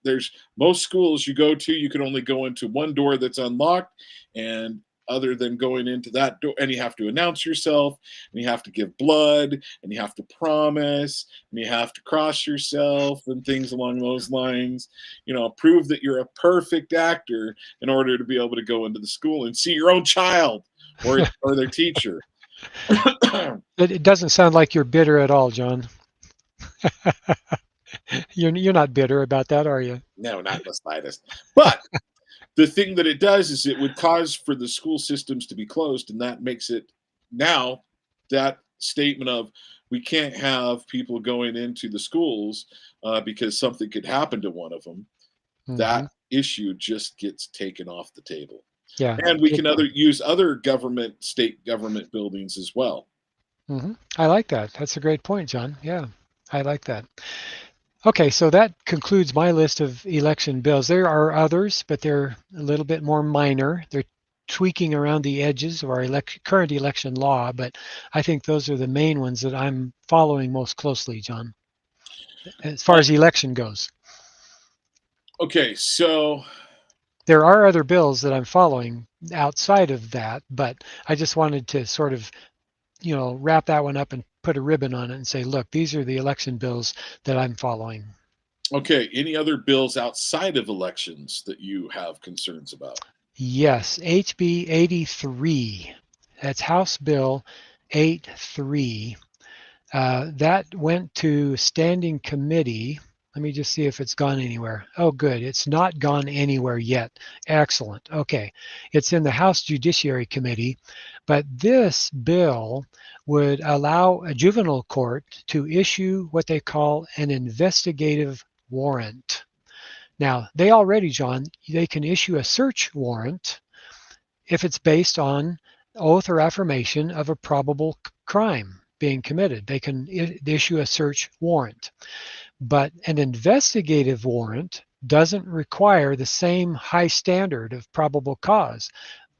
There's most schools you go to, you can only go into one door that's unlocked, and other than going into that door, and you have to announce yourself, and you have to give blood, and you have to promise, and you have to cross yourself, and things along those lines. Prove that you're a perfect actor in order to be able to go into the school and see your own child, or their teacher. It doesn't sound like you're bitter at all, John. You're not bitter about that, are you? No, not in the slightest. But the thing that it does is it would cause for the school systems to be closed, and that makes it now that statement of we can't have people going into the schools because something could happen to one of them. Hmm. That issue just gets taken off the table, Yeah. and we It, can use other state government buildings as well. I like that. That's a great point, John. Yeah, I like that. Okay, so that concludes my list of election bills. There are others, but they're a little bit more minor. They're tweaking around the edges of our current election law, but I think those are the main ones that I'm following most closely, John, as far Uh, as election goes. okay, so There are other bills that I'm following outside of that, but I just wanted to sort of, wrap that one up and put a ribbon on it and say, look, these are the election bills that I'm following. okay, any other bills outside of elections that you have concerns about? Yes, HB 83. That's House Bill 83. That went to standing committee. Let me just see if it's gone anywhere. Oh, good. It's not gone anywhere yet. Excellent. Okay. It's in the House Judiciary Committee, but this bill would allow a juvenile court to issue what they call an investigative warrant. Now, they already, John, they can issue a search warrant if it's based on oath or affirmation of a probable crime being committed. They can issue a search warrant. But an investigative warrant doesn't require the same high standard of probable cause.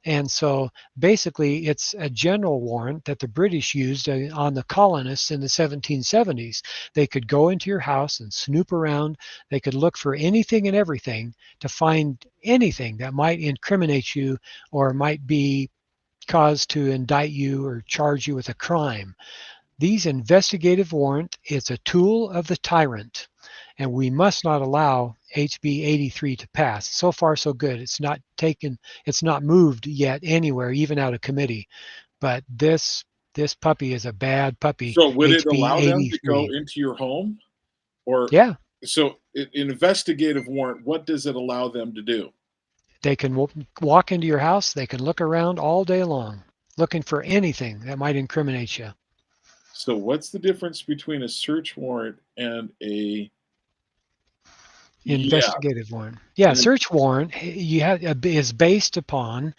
And so basically, it's a general warrant that the British used on the colonists in the 1770s. They could go into your house and snoop around. They could look for anything and everything to find anything that might incriminate you or might be cause to indict you or charge you with a crime. These investigative warrant is a tool of the tyrant, and we must not allow HB 83 to pass. So far, so good. It's not moved yet anywhere, even out of committee. But this puppy is a bad puppy, So would it HB allow them to go 83. into your home? Or Yeah, so an investigative warrant, what does it allow them to do? they can walk into your house. They can look around all day long, looking for anything that might incriminate you. So what's the difference between a search warrant and yeah, Investigative warrant. Yeah, and search warrant you have is based upon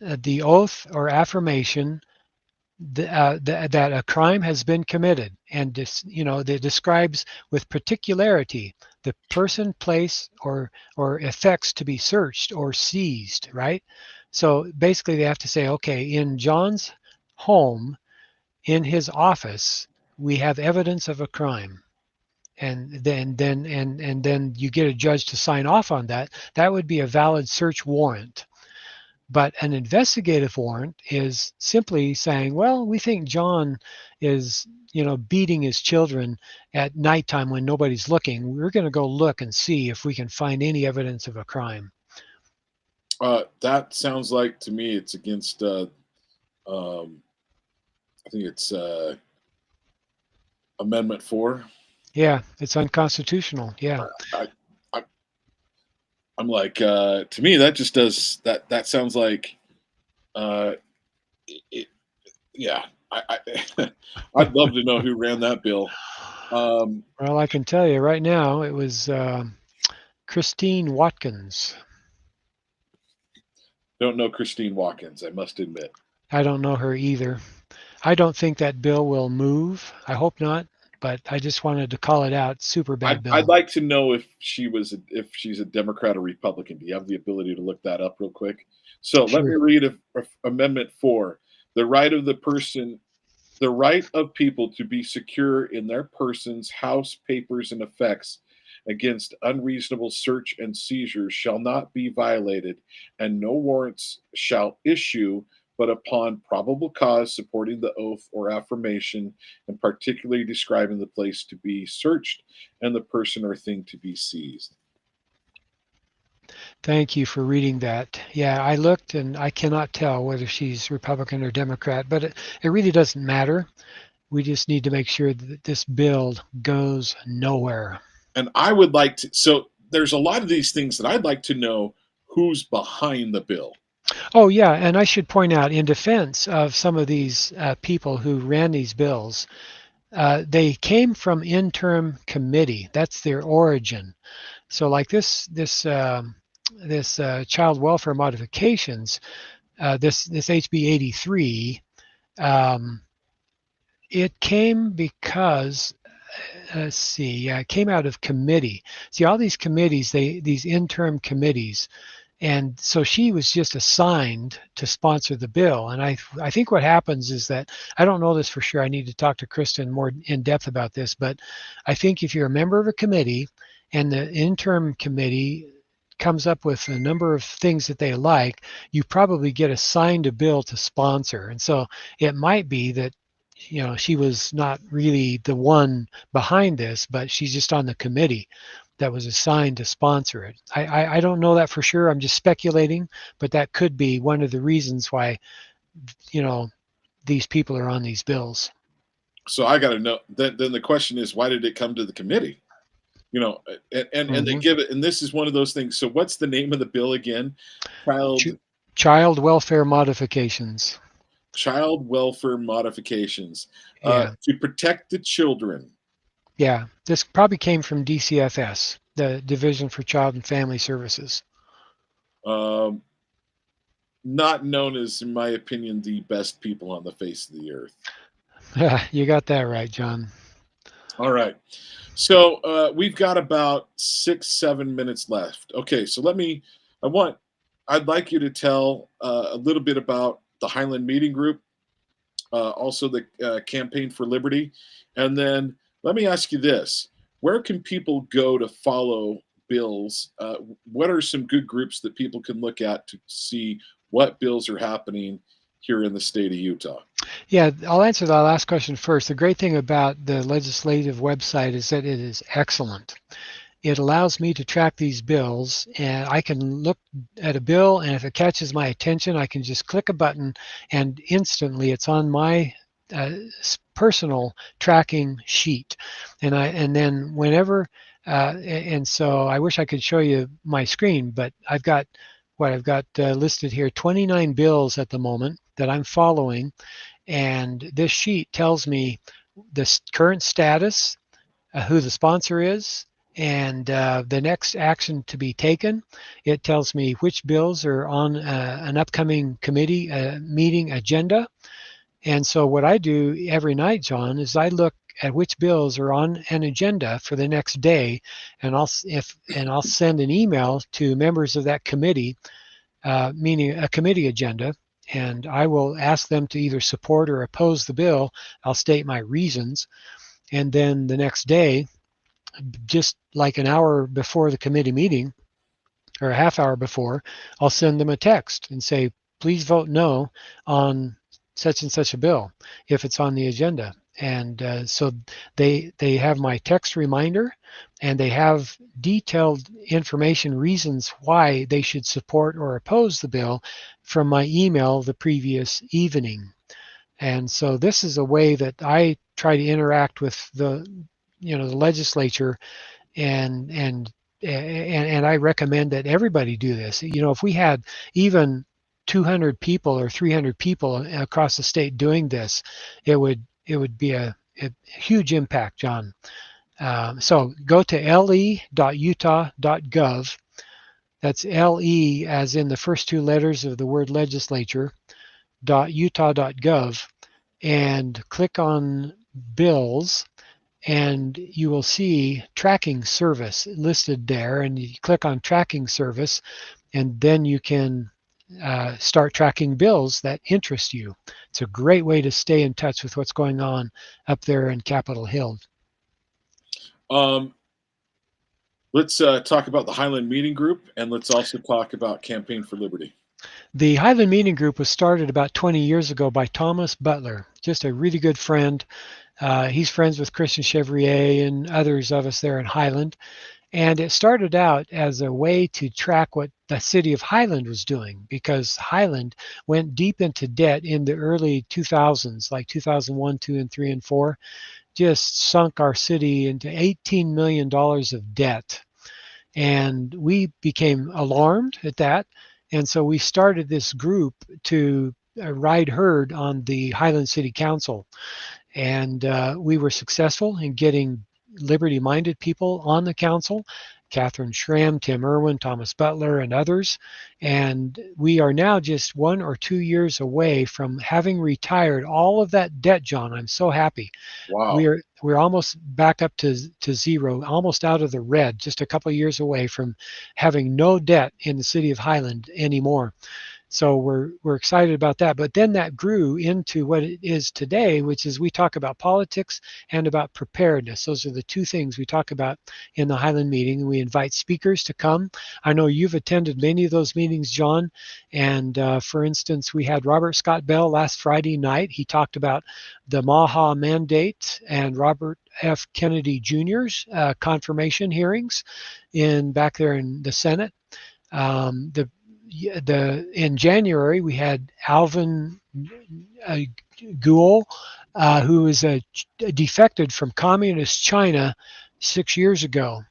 the oath or affirmation that a crime has been committed, and that describes with particularity the person, place, or effects to be searched or seized. Right. So basically, they have to say, okay, in John's home, in his office, we have evidence of a crime. and then you get a judge to sign off on that, that would be a valid search warrant. But an investigative warrant is simply saying, well, we think John is, beating his children at nighttime when nobody's looking. We're going to go look and see if we can find any evidence of a crime. That sounds like to me it's against. I think it's Amendment 4. Yeah, it's unconstitutional. Yeah. I, I, I'm like, to me, that just does that. That sounds like, it, yeah. I'd love to know who ran that bill. Well, I can tell you right now, it was Christine Watkins. Don't know Christine Watkins, I must admit. I don't know her either. I don't think that bill will move. I hope not, but I just wanted to call it out. Super bad bill. I'd like to know if she's a Democrat or Republican. Do you have the ability to look that up real quick? So let me Sure. read Amendment 4. The right of people to be secure in their persons, house, papers, and effects against unreasonable search and seizures shall not be violated, and no warrants shall issue but upon probable cause supporting the oath or affirmation, and particularly describing the place to be searched and the person or thing to be seized. Thank you for reading that. Yeah, I looked and I cannot tell whether she's Republican or Democrat, but it really doesn't matter. We just need to make sure that this bill goes nowhere. And I would like to, so there's a lot of these things that I'd like to know who's behind the bill. Oh, yeah, and I should point out, in defense of some of these people who ran these bills, they came from interim committee. That's their origin. So, like this child welfare modifications, this HB 83, it came because let's see, it came out of committee. See, all these committees, these interim committees. And so she was just assigned to sponsor the bill. And I think what happens is that, I don't know this for sure. I need to talk to Kristen more in depth about this. But I think if you're a member of a committee and the interim committee comes up with a number of things that they like, you probably get assigned a bill to sponsor. And so it might be that, she was not really the one behind this, but she's just on the committee that was assigned to sponsor it. I don't know that for sure. I'm just speculating, but that could be one of the reasons why, these people are on these bills. So I got to know. Then the question is, why did it come to the committee? And they give it. And this is one of those things. So what's the name of the bill again? Child welfare modifications. Child welfare modifications Yeah. To protect the children. Yeah, this probably came from DCFS, the Division for Child and Family Services. Not known as, in my opinion, the best people on the face of the earth. You got that right, John. All right. So we've got about 6-7 minutes left. Okay, so I'd like you to tell a little bit about the Highland Meeting Group, also the Campaign for Liberty, and then let me ask you this. Where can people go to follow bills? What are some good groups that people can look at to see what bills are happening here in the state of Utah? Yeah, I'll answer that last question first. The great thing about the legislative website is that it is excellent. It allows me to track these bills, and I can look at a bill, and if it catches my attention, I can just click a button, and instantly it's on my personal tracking sheet. And then whenever, and so I wish I could show you my screen, but I've got listed here 29 bills at the moment that I'm following, and this sheet tells me the current status, who the sponsor is, and the next action to be taken. It tells me which bills are on an upcoming committee meeting agenda. And so what I do every night, John, is I look at which bills are on an agenda for the next day, and I'll send an email to members of that committee, meaning a committee agenda, and I will ask them to either support or oppose the bill. I'll state my reasons, and then the next day, just like an hour before the committee meeting or a half hour before, I'll send them a text and say, please vote no on such and such a bill if it's on the agenda. And so they have my text reminder, and they have detailed information, reasons why they should support or oppose the bill from my email the previous evening. And so this is a way that I try to interact with the legislature, and I recommend that everybody do this. If we had even 200 people or 300 people across the state doing this, it would be a huge impact, John. So go to le.utah.gov. That's LE as in the first two letters of the word legislature, .utah.gov, and click on bills, and you will see tracking service listed there, and you click on tracking service, and then you can start tracking bills that interest you. It's a great way to stay in touch with what's going on up there in Capitol Hill. Let's talk about the Highland Meeting Group, and let's also talk about Campaign for Liberty. The Highland Meeting Group was started about 20 years ago by Thomas Butler, just a really good friend. He's friends with Christian Chevrier and others of us there in Highland. And it started out as a way to track what the city of Highland was doing, because Highland went deep into debt in the early 2000s, like 2001, 2, and 3, and 4, just sunk our city into $18 million of debt. And we became alarmed at that. And so we started this group to ride herd on the Highland City Council. And we were successful in getting liberty-minded people on the council, Catherine Schramm, Tim Irwin, Thomas Butler, and others. And we are now just 1 or 2 years away from having retired all of that debt, John. I'm so happy. Wow. We're almost back up to zero, almost out of the red, just a couple of years away from having no debt in the city of Highland anymore. So we're excited about that. But then that grew into what it is today, which is we talk about politics and about preparedness. Those are the two things we talk about in the Highland meeting. We invite speakers to come. I know you've attended many of those meetings, John. And for instance, we had Robert Scott Bell last Friday night. He talked about the Maha Mandate and Robert F. Kennedy Jr.'s confirmation hearings back there in the Senate. In January, we had Alvin Gould, who was defected from communist China 6 years ago,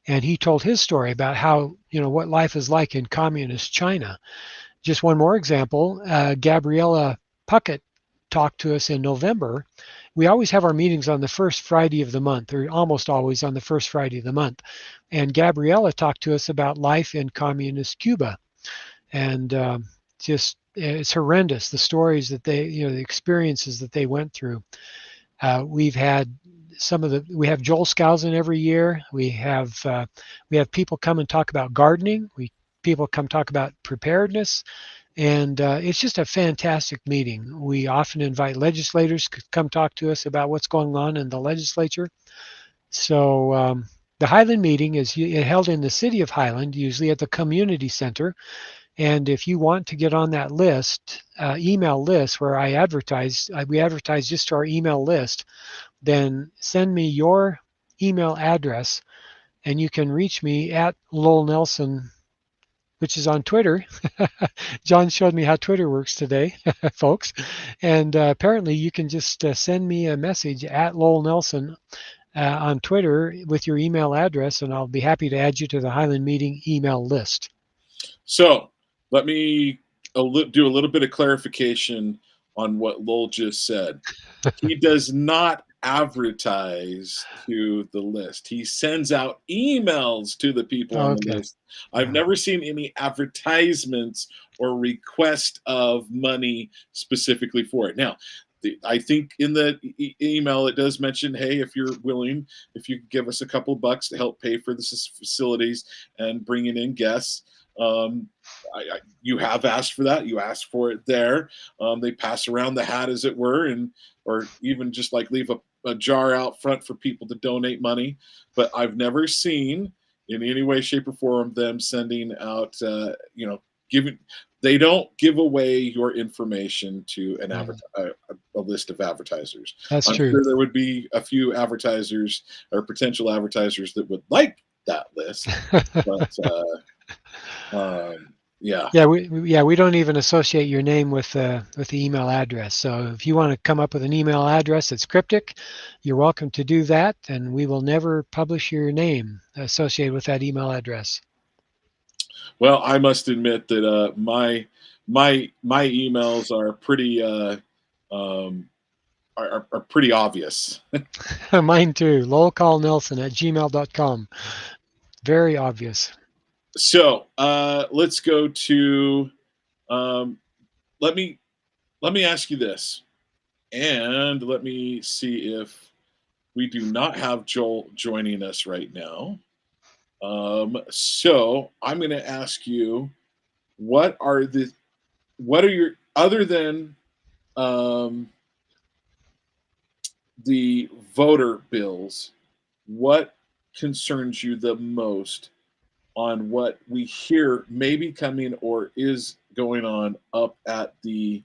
and he told his story about how what life is like in communist China. Just one more example: Gabriella Puckett talked to us in November. We always have our meetings on the first Friday of the month, or almost always on the first Friday of the month. And Gabriella talked to us about life in communist Cuba. And just it's horrendous, the stories that the experiences that they went through. We've had we have Joel Skousen every year. We have people come and talk about gardening. People come talk about preparedness, and it's just a fantastic meeting. We often invite legislators to come talk to us about what's going on in the legislature. So the Highland meeting is held in the city of Highland, usually at the community center. And if you want to get on that list, email list where we advertise just to our email list, then send me your email address, and you can reach me at Lowell Nelson, which is on Twitter. John showed me how Twitter works today, folks. And apparently you can just send me a message at Lowell Nelson on Twitter with your email address, and I'll be happy to add you to the Highland meeting email list. So let me do a little bit of clarification on what Lowell just said. He does not advertise to the list. He sends out emails to the people on the list. I've never seen any advertisements or request of money specifically for it. Now, I think in the email it does mention, hey, if you're willing, if you could give us a couple bucks to help pay for the facilities and bringing in guests. You have asked for that. You asked for it there. They pass around the hat, as it were, or even just like leave a jar out front for people to donate money, but I've never seen in any way, shape, or form them sending out, giving. They don't give away your information to an Mm, a list of advertisers. that's I'm true. sure there would be a few advertisers or potential advertisers that would like that list, but yeah. Yeah, we don't even associate your name with the email address. So if you want to come up with an email address that's cryptic, you're welcome to do that, and we will never publish your name associated with that email address. Well, I must admit that my emails are pretty um, are pretty obvious. Mine too. lowellcallnelson@gmail.com. Very obvious. So let's go to um, let me let me ask you this, and let me see if we do not have Joel joining us right now. So I'm going to ask you, what are the what are your other than um, the voter bills, what concerns you the most on what we hear may be coming or is going on up at the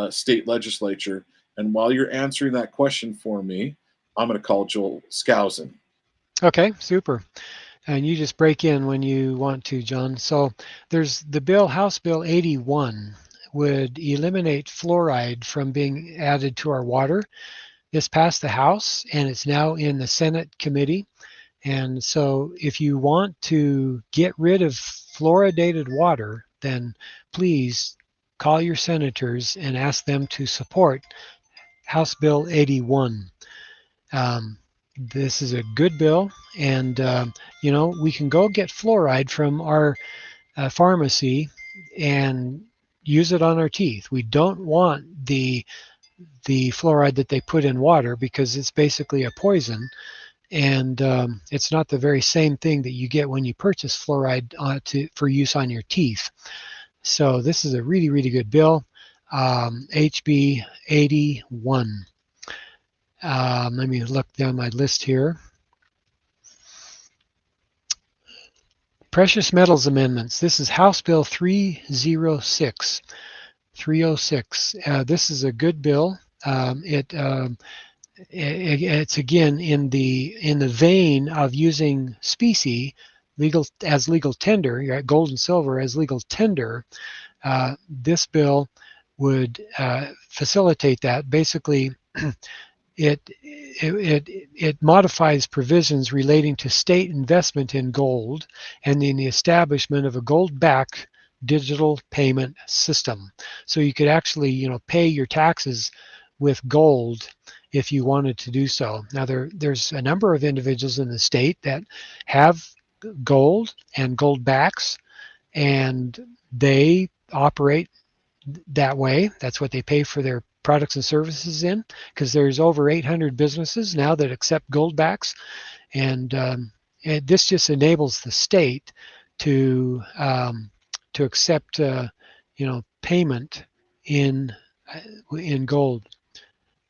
state legislature? And while you're answering that question for me, I'm going to call Joel Skousen. Okay, super. And you just break in when you want to, John. So there's the bill, House Bill 81, would eliminate fluoride from being added to our water. This passed the House and it's now in the Senate committee. And so if you want to get rid of fluoridated water, then please call your senators and ask them to support House Bill 81. Um, this is a good bill, and we can go get fluoride from our pharmacy and use it on our teeth. We don't want the fluoride that they put in water because it's basically a poison, and it's not the very same thing that you get when you purchase fluoride for use on your teeth. So this is a really, really good bill, HB 81. Let me look down my list here. Precious Metals Amendments. This is House Bill 306. 306. This is a good bill. It's again in the vein of using specie legal tender, gold and silver as legal tender. This bill would facilitate that. Basically, it modifies provisions relating to state investment in gold and in the establishment of a gold-backed digital payment system. So you could actually, pay your taxes with gold if you wanted to do so. Now there's a number of individuals in the state that have gold and gold backs, and they operate that way. That's what they pay for their products and services in, because there's over 800 businesses now that accept gold backs, and this just enables the state to accept payment in gold.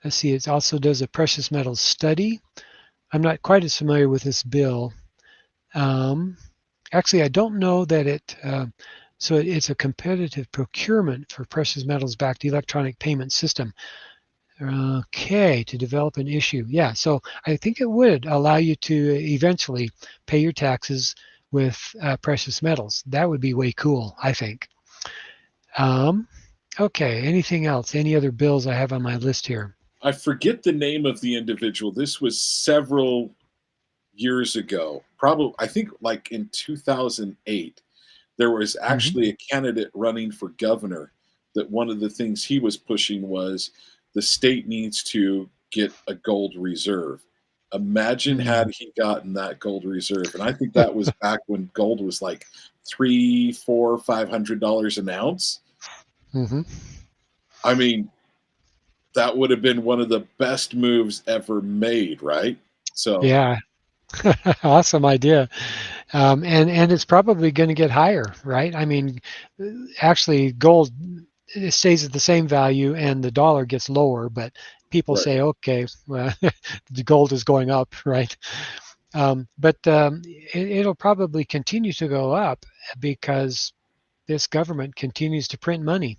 Let's see, it also does a precious metals study. I'm not quite as familiar with this bill. Actually, I don't know that so it's a competitive procurement for precious metals backed electronic payment system. Okay, to develop an issue. Yeah, so I think it would allow you to eventually pay your taxes with precious metals. That would be way cool, I think. Okay, anything else? Any other bills I have on my list here? I forget the name of the individual. This was several years ago, probably, I think like in 2008. There was Mm-hmm. actually a candidate running for governor that one of the things he was pushing was the state needs to get a gold reserve. Imagine had he gotten that gold reserve, and I think that was back when gold was like $300, $400, $500 an ounce. Mm-hmm. I mean, that would have been one of the best moves ever made, right? So Yeah, awesome idea. And it's probably going to get higher, right? I mean, actually, gold, it stays at the same value and the dollar gets lower, but people Right. say, okay, well, the gold is going up, right? But it'll probably continue to go up because this government continues to print money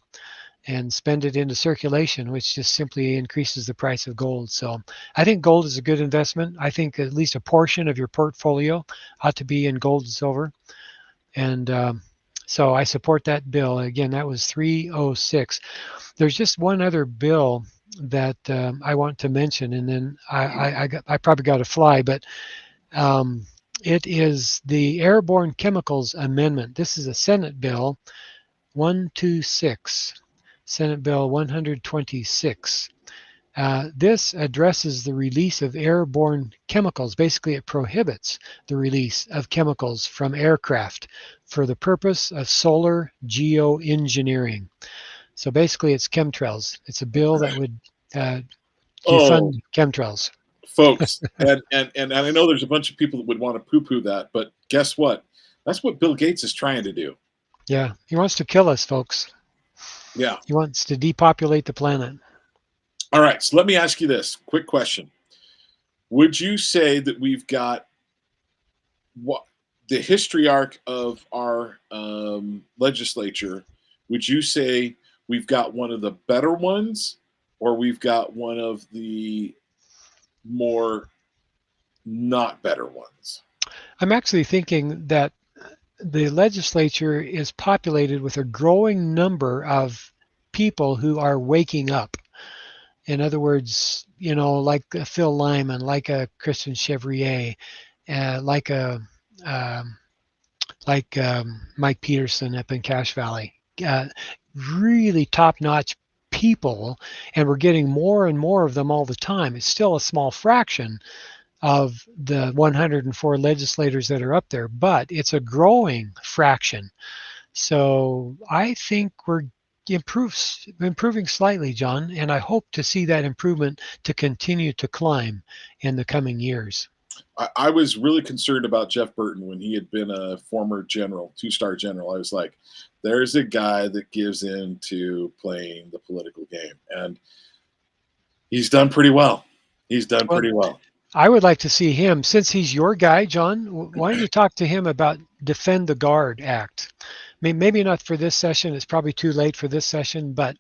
and spend it into circulation, which just simply increases the price of gold. So I think gold is a good investment. I think at least a portion of your portfolio ought to be in gold and silver. And so I support that bill. Again, that was 306. There's just one other bill that I want to mention, and then I probably got to fly, but um, it is the Airborne Chemicals Amendment. This is a Senate bill 126, Senate Bill 126. This addresses the release of airborne chemicals. Basically, it prohibits the release of chemicals from aircraft for the purpose of solar geoengineering. So basically, it's chemtrails. It's a bill that would Oh, defund chemtrails. folks, and I know there's a bunch of people that would want to poo-poo that, but guess what? That's what Bill Gates is trying to do. Yeah, he wants to kill us, folks. Yeah. He wants to depopulate the planet. All right. So let me ask you this quick question: would you say that we've got what the history arc of our legislature? Would you say we've got one of the better ones, or we've got one of the more not better ones? I'm actually thinking that the legislature is populated with a growing number of people who are waking up. In other words, like a Phil Lyman, like a Christian Chevrier, like a um, Mike Peterson up in Cache Valley. Really top-notch people, and we're getting more and more of them all the time. It's still a small fraction of the 104 legislators that are up there, but it's a growing fraction. So I think we're improving slightly, John, and I hope to see that improvement to continue to climb in the coming years. I was really concerned about Jeff Burton when he had been a former general, two-star general. I was like, there's a guy that gives in to playing the political game. And he's done pretty well. He's done Well, pretty well. I would like to see him, since he's your guy, John. Why don't you talk to him about Defend the Guard Act? Maybe not for this session. It's probably too late for this session, but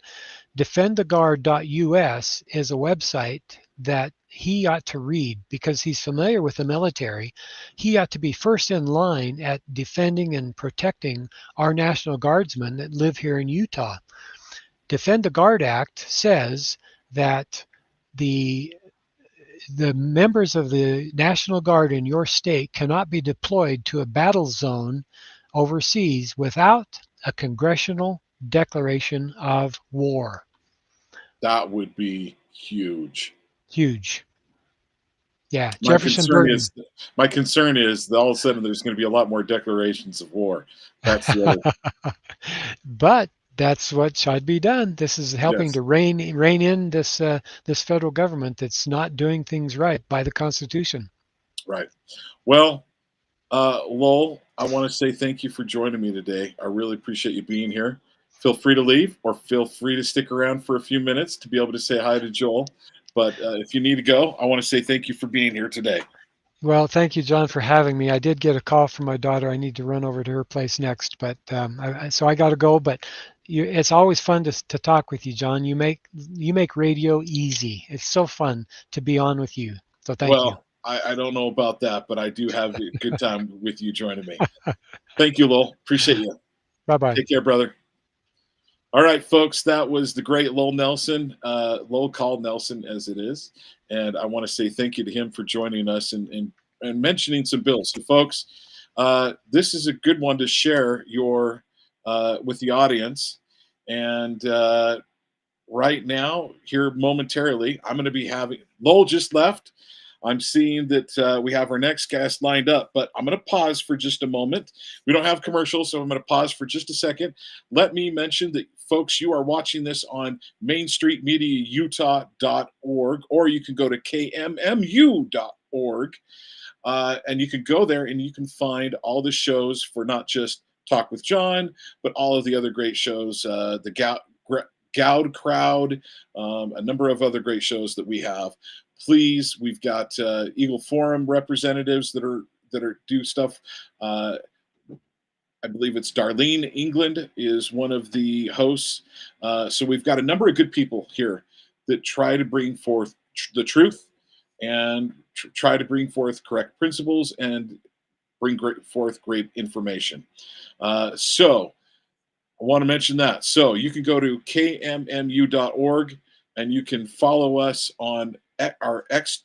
defendtheguard.us is a website that he ought to read because he's familiar with the military. He ought to be first in line at defending and protecting our National Guardsmen that live here in Utah. Defend the Guard Act says that the the members of the National Guard in your state cannot be deployed to a battle zone overseas without a congressional declaration of war. That would be huge. Huge. Yeah, My Jefferson concern Burton. is my concern is that all of a sudden there's going to be a lot more declarations of war. That's the other. But that's what should be done. This is helping Yes, to rein in this federal government that's not doing things right by the Constitution. right. Well, Lowell, I want to say thank you for joining me today. I really appreciate you being here. Feel free to leave or feel free to stick around for a few minutes to be able to say hi to Joel. But if you need to go, I want to say thank you for being here today. Well, thank you, John, for having me. I did get a call from my daughter. I need to run over to her place next, but so I got to go. But it's always fun to talk with you, John. You make radio easy. It's so fun to be on with you. So thank you. Well, I don't know about that, but I do have a good time with you joining me. Thank you, Lowell. Appreciate you. Bye bye. Take care, brother. All right, folks, that was the great Lowell Nelson, Lowell called Nelson as it is. And I want to say thank you to him for joining us and mentioning some bills. So, folks, this is a good one to share with the audience. And right now, here momentarily, I'm going to be having Lowell just left. I'm seeing that we have our next guest lined up, but I'm going to pause for just a moment. We don't have commercials, so I'm going to pause for just a second. Let me mention that, folks, you are watching this on mainstreetmediautah.org, or you can go to KMMU.org, and you can go there and you can find all the shows for not just Talk with John, but all of the other great shows, Gowd Crowd, a number of other great shows that we have. Please, we've got Eagle Forum representatives that do stuff. I believe it's Darlene England is one of the hosts. So we've got a number of good people here that try to bring forth the truth and try to bring forth correct principles and bring forth great information. So I want to mention that. So you can go to kmmu.org and you can follow us on our X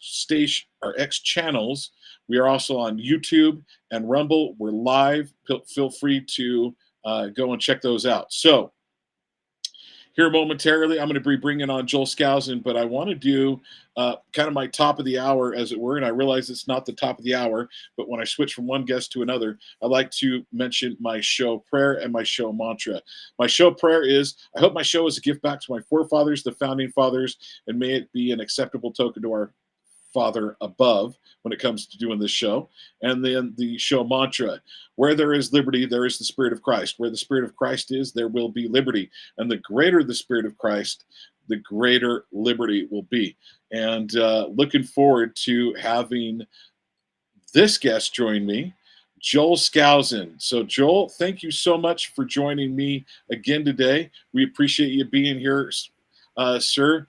channels. We are also on YouTube and Rumble. We're live. Feel free to go and check those out. So here momentarily, I'm going to be bringing on Joel Skousen, but I want to do kind of my top of the hour, as it were. And I realize it's not the top of the hour, but when I switch from one guest to another, I like to mention my show prayer and my show mantra. My show prayer is, I hope my show is a gift back to my forefathers, the founding fathers, and may it be an acceptable token to our Father above when it comes to doing this show. And then the show mantra: where there is liberty, there is the Spirit of Christ. Where the Spirit of Christ is, there will be liberty. And the greater the Spirit of Christ, the greater liberty will be. And looking forward to having this guest join me, Joel Skousen. So Joel, thank you so much for joining me again today. We appreciate you being here, sir.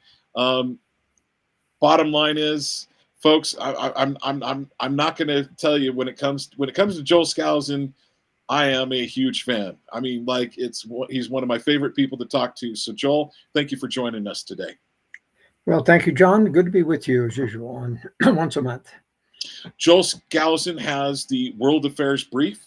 Bottom line is, folks, I'm not going to tell you when it comes to Joel Skousen, I am a huge fan. I mean, like, he's one of my favorite people to talk to. So Joel, thank you for joining us today. Well, thank you, John. Good to be with you as usual on once a month. Joel Skousen has the World Affairs Brief.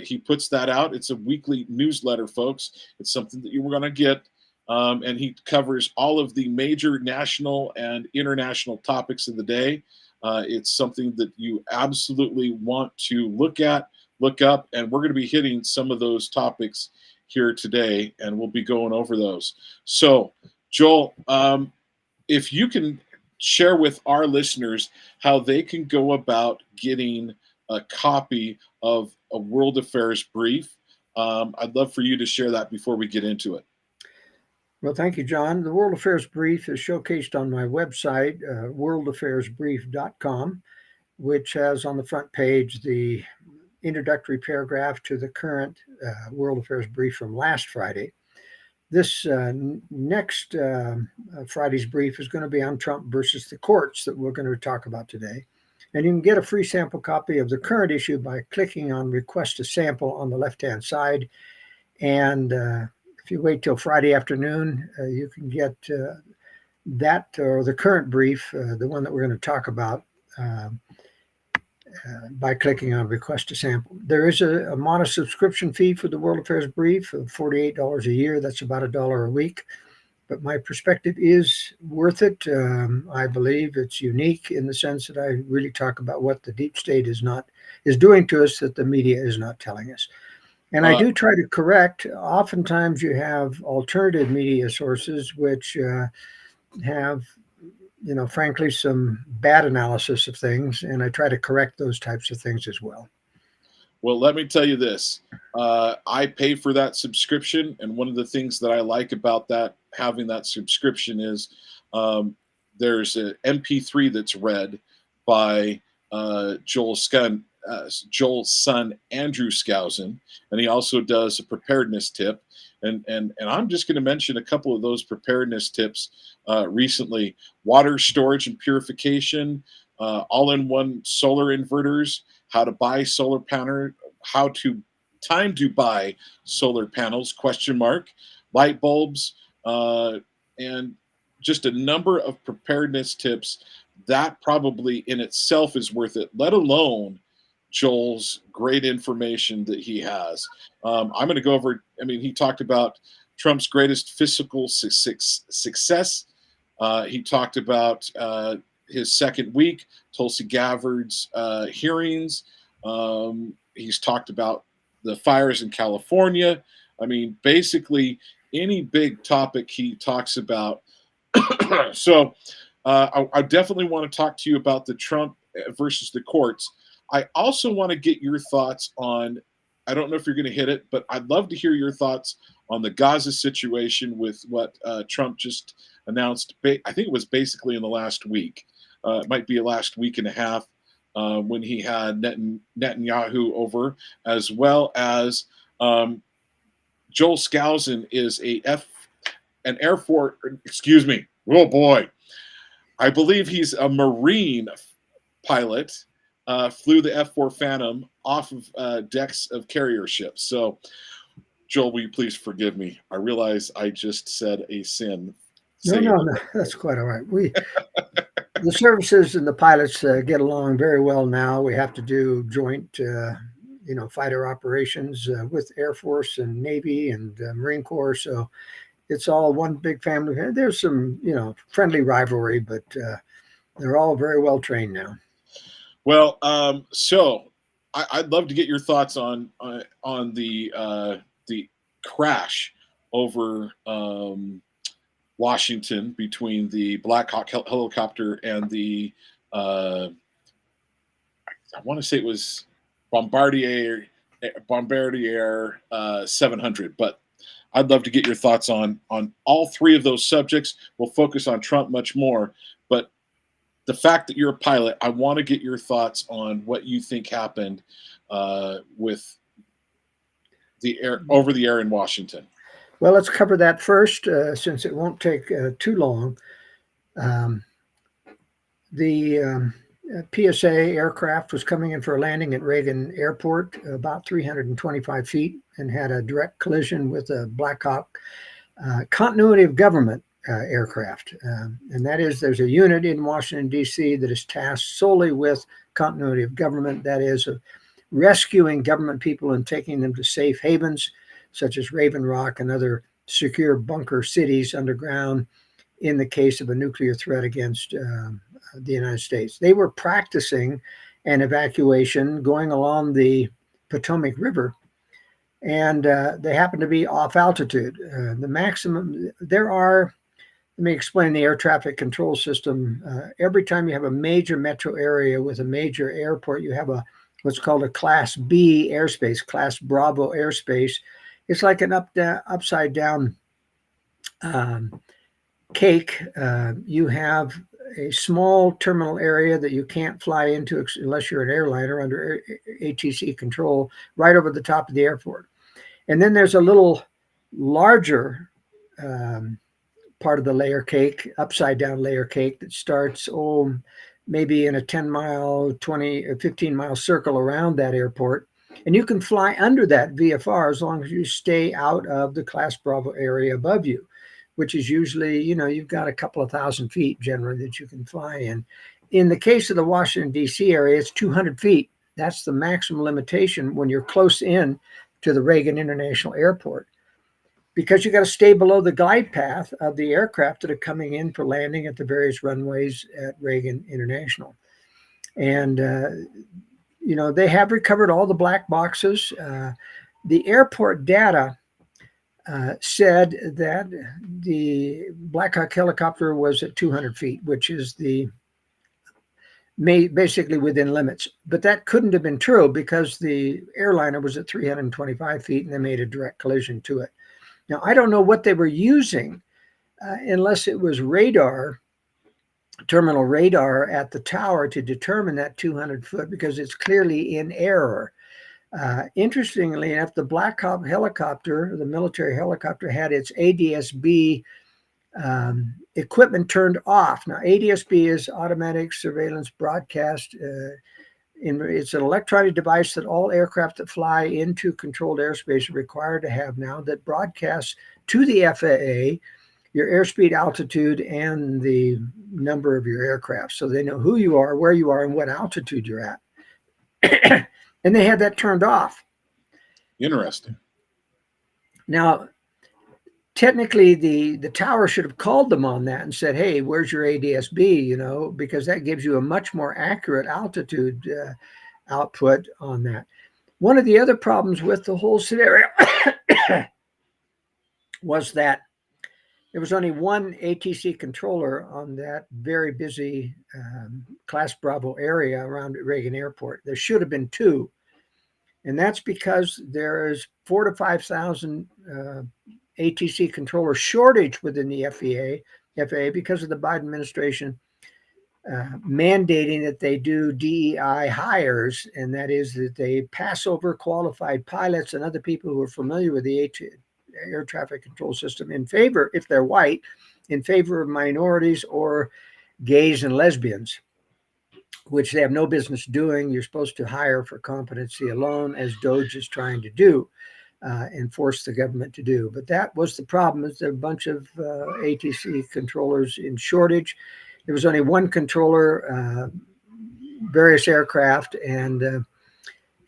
He puts that out. It's a weekly newsletter, folks. It's something that you were going to get. And he covers all of the major national and international topics of the day. It's something that you absolutely want to look up, and we're going to be hitting some of those topics here today, and we'll be going over those. So, Joel, if you can share with our listeners how they can go about getting a copy of a World Affairs Brief, I'd love for you to share that before we get into it. Well, thank you, John. The World Affairs Brief is showcased on my website, worldaffairsbrief.com, which has on the front page the introductory paragraph to the current World Affairs Brief from last Friday. This next Friday's brief is going to be on Trump versus the courts that we're going to talk about today. And you can get a free sample copy of the current issue by clicking on Request a Sample on the left-hand side. And if you wait till Friday afternoon, you can get that or the current brief, the one that we're going to talk about, by clicking on Request a Sample. There is a modest subscription fee for the World Affairs Brief of $48 a year. That's about $1 a week. But my perspective is worth it. I believe it's unique in the sense that I really talk about what the deep state is doing to us that the media is not telling us. And I do try to correct. Oftentimes you have alternative media sources which have, frankly, some bad analysis of things, and I try to correct those types of things as well. Well, let me tell you this. I pay for that subscription, and one of the things that I like about having that subscription is there's an MP3 that's read by Joel's son, Andrew Skousen, and he also does a preparedness tip. And I'm just going to mention a couple of those preparedness tips recently. Water storage and purification, all-in-one solar inverters, how to buy solar panel, time to buy solar panels, ? Light bulbs, and just a number of preparedness tips that probably in itself is worth it, let alone Joel's great information that he has. I'm going to go over, he talked about Trump's greatest fiscal success. He talked about his second week, Tulsi Gabbard's hearings. He's talked about the fires in California. Basically any big topic he talks about. So I definitely want to talk to you about the Trump versus the courts. I also want to get your thoughts on, I don't know if you're going to hit it, but I'd love to hear your thoughts on the Gaza situation with what Trump just announced. I think it was basically in the last week. It might be a last week and a half when he had Netanyahu over, as well as Joel Skousen is an Air Force, excuse me, oh boy. I believe he's a Marine pilot, flew the F-4 Phantom off of decks of carrier ships. So, Joel, will you please forgive me? I realize I just said a sin. No, that's quite all right. The services and the pilots get along very well now. We have to do joint, fighter operations with Air Force and Navy and Marine Corps. So it's all one big family. There's some, friendly rivalry, but they're all very well trained now. Well, so I'd love to get your thoughts on the crash over Washington between the Black Hawk helicopter and the I want to say it was Bombardier 700, but I'd love to get your thoughts on all three of those subjects. We'll focus on Trump much more, but the fact that you're a pilot, I want to get your thoughts on what you think happened with the air over the air in Washington. Well, let's cover that first, since it won't take too long. The PSA aircraft was coming in for a landing at Reagan Airport, about 325 feet, and had a direct collision with a Black Hawk continuity of government aircraft. And that is, there's a unit in Washington, D.C. that is tasked solely with continuity of government, that is, rescuing government people and taking them to safe havens, such as Raven Rock and other secure bunker cities underground in the case of a nuclear threat against the United States. They were practicing an evacuation going along the Potomac River, and they happened to be off altitude. The maximum, let me explain the air traffic control system. Every time you have a major metro area with a major airport, you have what's called a Class B airspace, Class Bravo airspace. It's like an upside down cake. You have a small terminal area that you can't fly into unless you're an airliner under ATC control, right over the top of the airport. And then there's a little larger part of the layer cake, upside down layer cake, that starts maybe in a 10-mile, 20 or 15-mile circle around that airport. And you can fly under that VFR as long as you stay out of the Class Bravo area above you, which is usually, you've got a couple of thousand feet generally that you can fly in. In the case of the Washington, D.C. area, it's 200 feet. That's the maximum limitation when you're close in to the Reagan International Airport, because you got to stay below the glide path of the aircraft that are coming in for landing at the various runways at Reagan International. And, they have recovered all the black boxes. The airport data said that the Black Hawk helicopter was at 200 feet, which is basically within limits. But that couldn't have been true because the airliner was at 325 feet and they made a direct collision to it. Now, I don't know what they were using unless it was terminal radar at the tower to determine that 200 foot, because it's clearly in error. Interestingly enough, the Black Hawk helicopter, the military helicopter, had its ADS-B equipment turned off. Now, ADS-B is automatic surveillance broadcast. It's an electronic device that all aircraft that fly into controlled airspace are required to have now, that broadcasts to the FAA your airspeed, altitude, and the number of your aircraft, so they know who you are, where you are, and what altitude you're at. And they had that turned off. Interesting. Now, technically, the tower should have called them on that and said, hey, where's your ADS-B, because that gives you a much more accurate altitude output on that. One of the other problems with the whole scenario was that there was only one ATC controller on that very busy Class Bravo area around Reagan Airport. There should have been two. And that's because there is 4,000 to 5,000 ATC controller shortage within the FAA because of the Biden administration mandating that they do DEI hires, and that is that they pass over qualified pilots and other people who are familiar with the air traffic control system in favor, if they're white, in favor of minorities or gays and lesbians, which they have no business doing. You're supposed to hire for competency alone, as DOJ is trying to do and force the government to do. But that was the problem, is there a bunch of ATC controllers in shortage. There was only one controller, various aircraft, and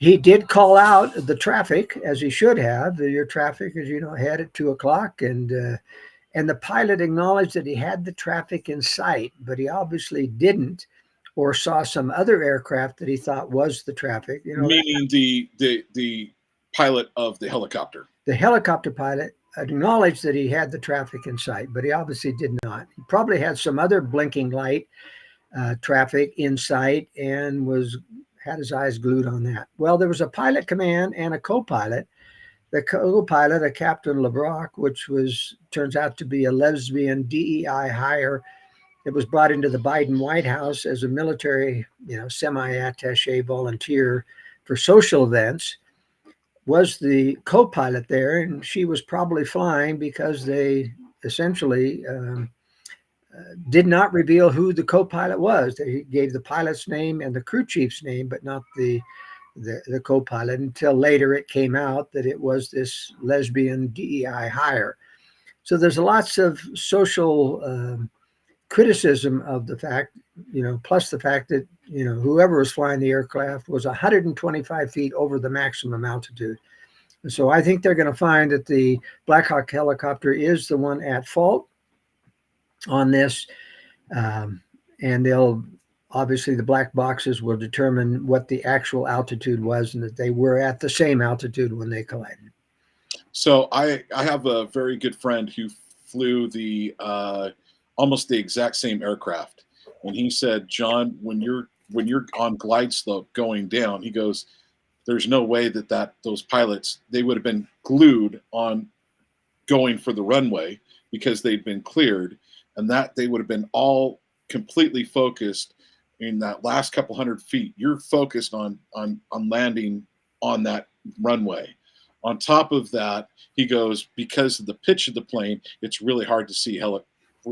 he did call out the traffic, as he should have. Your traffic, as you know, ahead at 2 o'clock, and the pilot acknowledged that he had the traffic in sight, but he obviously didn't, or saw some other aircraft that he thought was the traffic. You know, meaning the pilot of the helicopter. The helicopter pilot acknowledged that he had the traffic in sight, but he obviously did not. He probably had some other blinking light traffic in sight and had his eyes glued on that. Well, there was a pilot command and a co-pilot. The co-pilot, a Captain LeBrock, which turns out to be a lesbian DEI hire that was brought into the Biden White House as a military, semi-attaché volunteer for social events, was the co-pilot there, and she was probably flying because they essentially did not reveal who the co-pilot was. They gave the pilot's name and the crew chief's name, but not the co-pilot, until later it came out that it was this lesbian DEI hire. So there's lots of social criticism of the fact, plus the fact that, whoever was flying the aircraft was 125 feet over the maximum altitude. So I think they're going to find that the Black Hawk helicopter is the one at fault on this. And obviously the black boxes will determine what the actual altitude was, and that they were at the same altitude when they collided. So I have a very good friend who flew the almost the exact same aircraft, and he said, John, when you're on glide slope going down, he goes, there's no way that those pilots, they would have been glued on going for the runway because they'd been cleared, and that they would have been all completely focused in that last couple hundred feet. You're focused on landing on that runway. On top of that, he goes, because of the pitch of the plane, it's really hard to see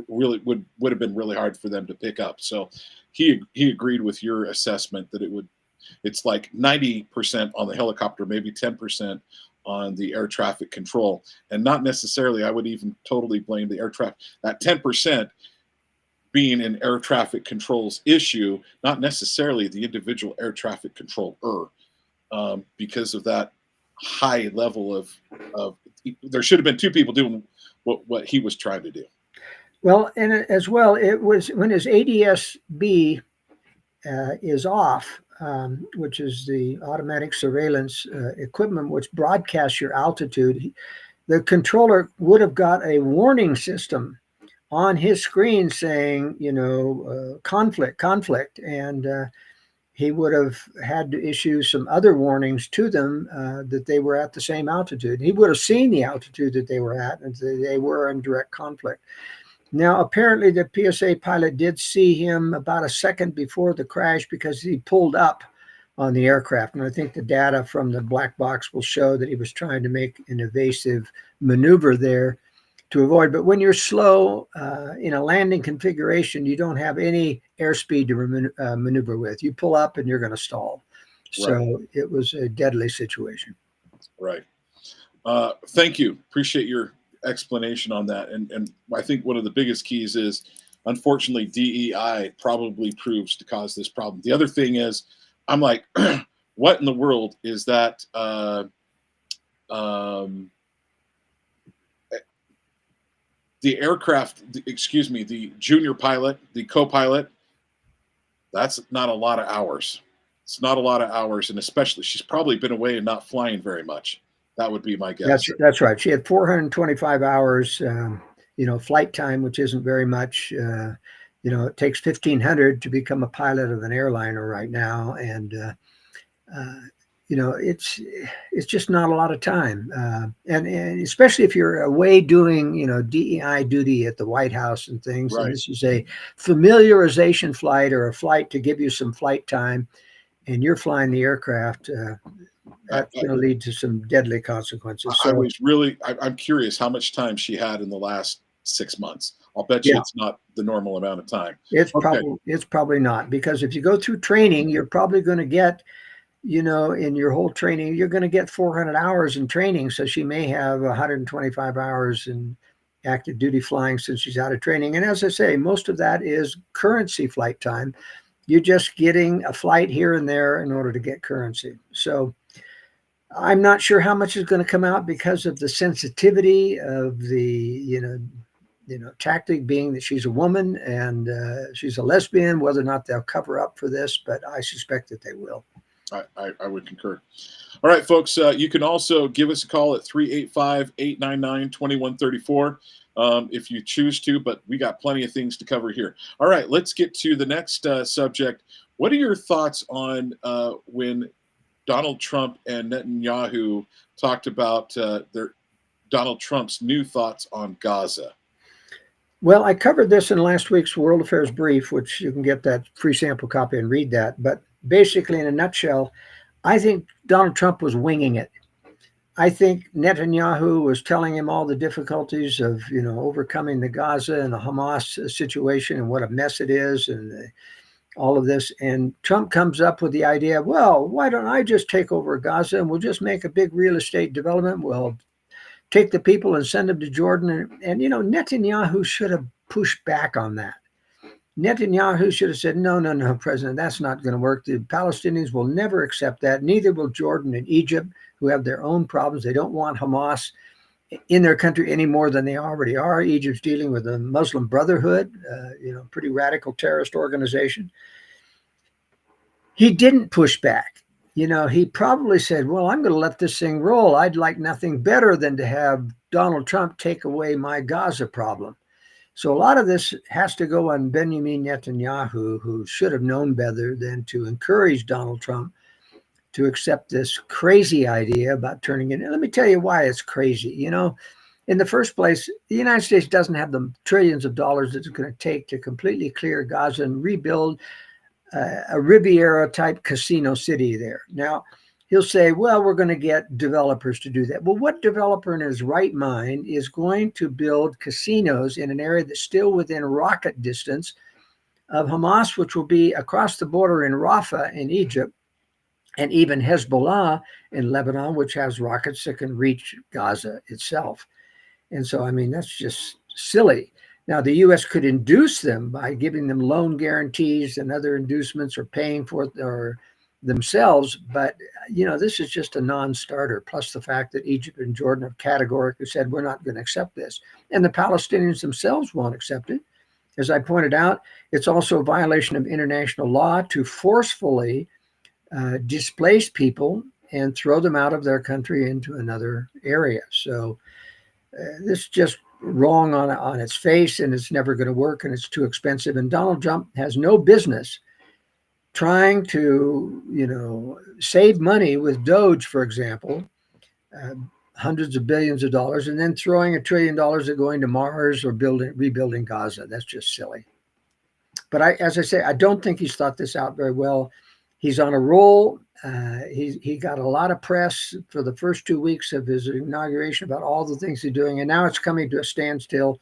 really would have been really hard for them to pick up. So he agreed with your assessment that it's like 90% on the helicopter, maybe 10% on the air traffic control, and not necessarily, I would even totally blame the air traffic, that 10% being an air traffic control's issue, not necessarily the individual air traffic controller, because of that high level of there should have been two people doing what he was trying to do. Well, and as well, it was when his ADS-B is off, which is the automatic surveillance equipment, which broadcasts your altitude. The controller would have got a warning system on his screen saying, conflict, and he would have had to issue some other warnings to them that they were at the same altitude. He would have seen the altitude that they were at, and they were in direct conflict. Now, apparently the PSA pilot did see him about a second before the crash because he pulled up on the aircraft. And I think the data from the black box will show that he was trying to make an evasive maneuver there to avoid. But when you're slow in a landing configuration, you don't have any airspeed to maneuver with. You pull up and you're going to stall. So right. It was a deadly situation. Right. Thank you. Appreciate your explanation on that. And I think one of the biggest keys is, unfortunately, DEI probably proves to cause this problem. The other thing is, I'm like, what in the world is that? The aircraft, the junior pilot, the co-pilot, that's not a lot of hours. It's not a lot of hours, and especially she's probably been away and not flying very much. That would be my guess. That's right. She had 425 hours, flight time, which isn't very much. It takes 1,500 to become a pilot of an airliner right now, and it's just not a lot of time, and especially if you're away doing DEI duty at the White House and things. Right. And this is a familiarization flight or a flight to give you some flight time, and you're flying the aircraft. That's going to lead to some deadly consequences. So I'm curious how much time she had in the last 6 months. I'll bet you Yeah. it's not the normal amount of time. It's Okay. probably not, because if you go through training, you're probably going to get, in your whole training, you're going to get 400 hours in training. So she may have 125 hours in active duty flying since she's out of training. And as I say, most of that is currency flight time. You're just getting a flight here and there in order to get currency. So I'm not sure how much is going to come out because of the sensitivity of the, tactic being that she's a woman and she's a lesbian, whether or not they'll cover up for this, but I suspect that they will. I would concur. All right, folks, you can also give us a call at 385-899-2134 if you choose to, but we got plenty of things to cover here. All right, let's get to the next subject. What are your thoughts on when Donald Trump and Netanyahu talked about Donald Trump's new thoughts on Gaza? Well, I covered this in last week's World Affairs Brief, which you can get that free sample copy and read that. But basically, in a nutshell, I think Donald Trump was winging it. I think Netanyahu was telling him all the difficulties of, overcoming the Gaza and the Hamas situation and what a mess it is and all of this. And Trump comes up with the idea, well, why don't I just take over Gaza and we'll just make a big real estate development. We'll take the people and send them to Jordan. And Netanyahu should have pushed back on that. Netanyahu should have said, no, President, that's not going to work. The Palestinians will never accept that. Neither will Jordan and Egypt, who have their own problems. They don't want Hamas in their country any more than they already are. Egypt's dealing with the Muslim Brotherhood, pretty radical terrorist organization. He didn't push back. He probably said, well, I'm going to let this thing roll. I'd like nothing better than to have Donald Trump take away my Gaza problem. So a lot of this has to go on Benjamin Netanyahu, who should have known better than to encourage Donald Trump to accept this crazy idea about turning it. And let me tell you why it's crazy. In the first place, the United States doesn't have the trillions of dollars that it's going to take to completely clear Gaza and rebuild a Riviera type casino city there. Now, he'll say, well, we're going to get developers to do that. Well, what developer in his right mind is going to build casinos in an area that's still within rocket distance of Hamas, which will be across the border in Rafah in Egypt, and even Hezbollah in Lebanon, which has rockets that can reach Gaza itself. And so, that's just silly. Now, the U.S. could induce them by giving them loan guarantees and other inducements or paying for it or themselves. But, this is just a non-starter, plus the fact that Egypt and Jordan have categorically said, we're not going to accept this. And the Palestinians themselves won't accept it. As I pointed out, it's also a violation of international law to forcefully displace people and throw them out of their country into another area. So this is just wrong on its face, and it's never going to work, and it's too expensive. And Donald Trump has no business trying to, save money with Doge, for example, hundreds of billions of dollars, and then throwing $1 trillion at going to Mars or rebuilding Gaza. That's just silly. But as I say, I don't think he's thought this out very well. He's on a roll. He got a lot of press for the first 2 weeks of his inauguration about all the things he's doing, and now it's coming to a standstill.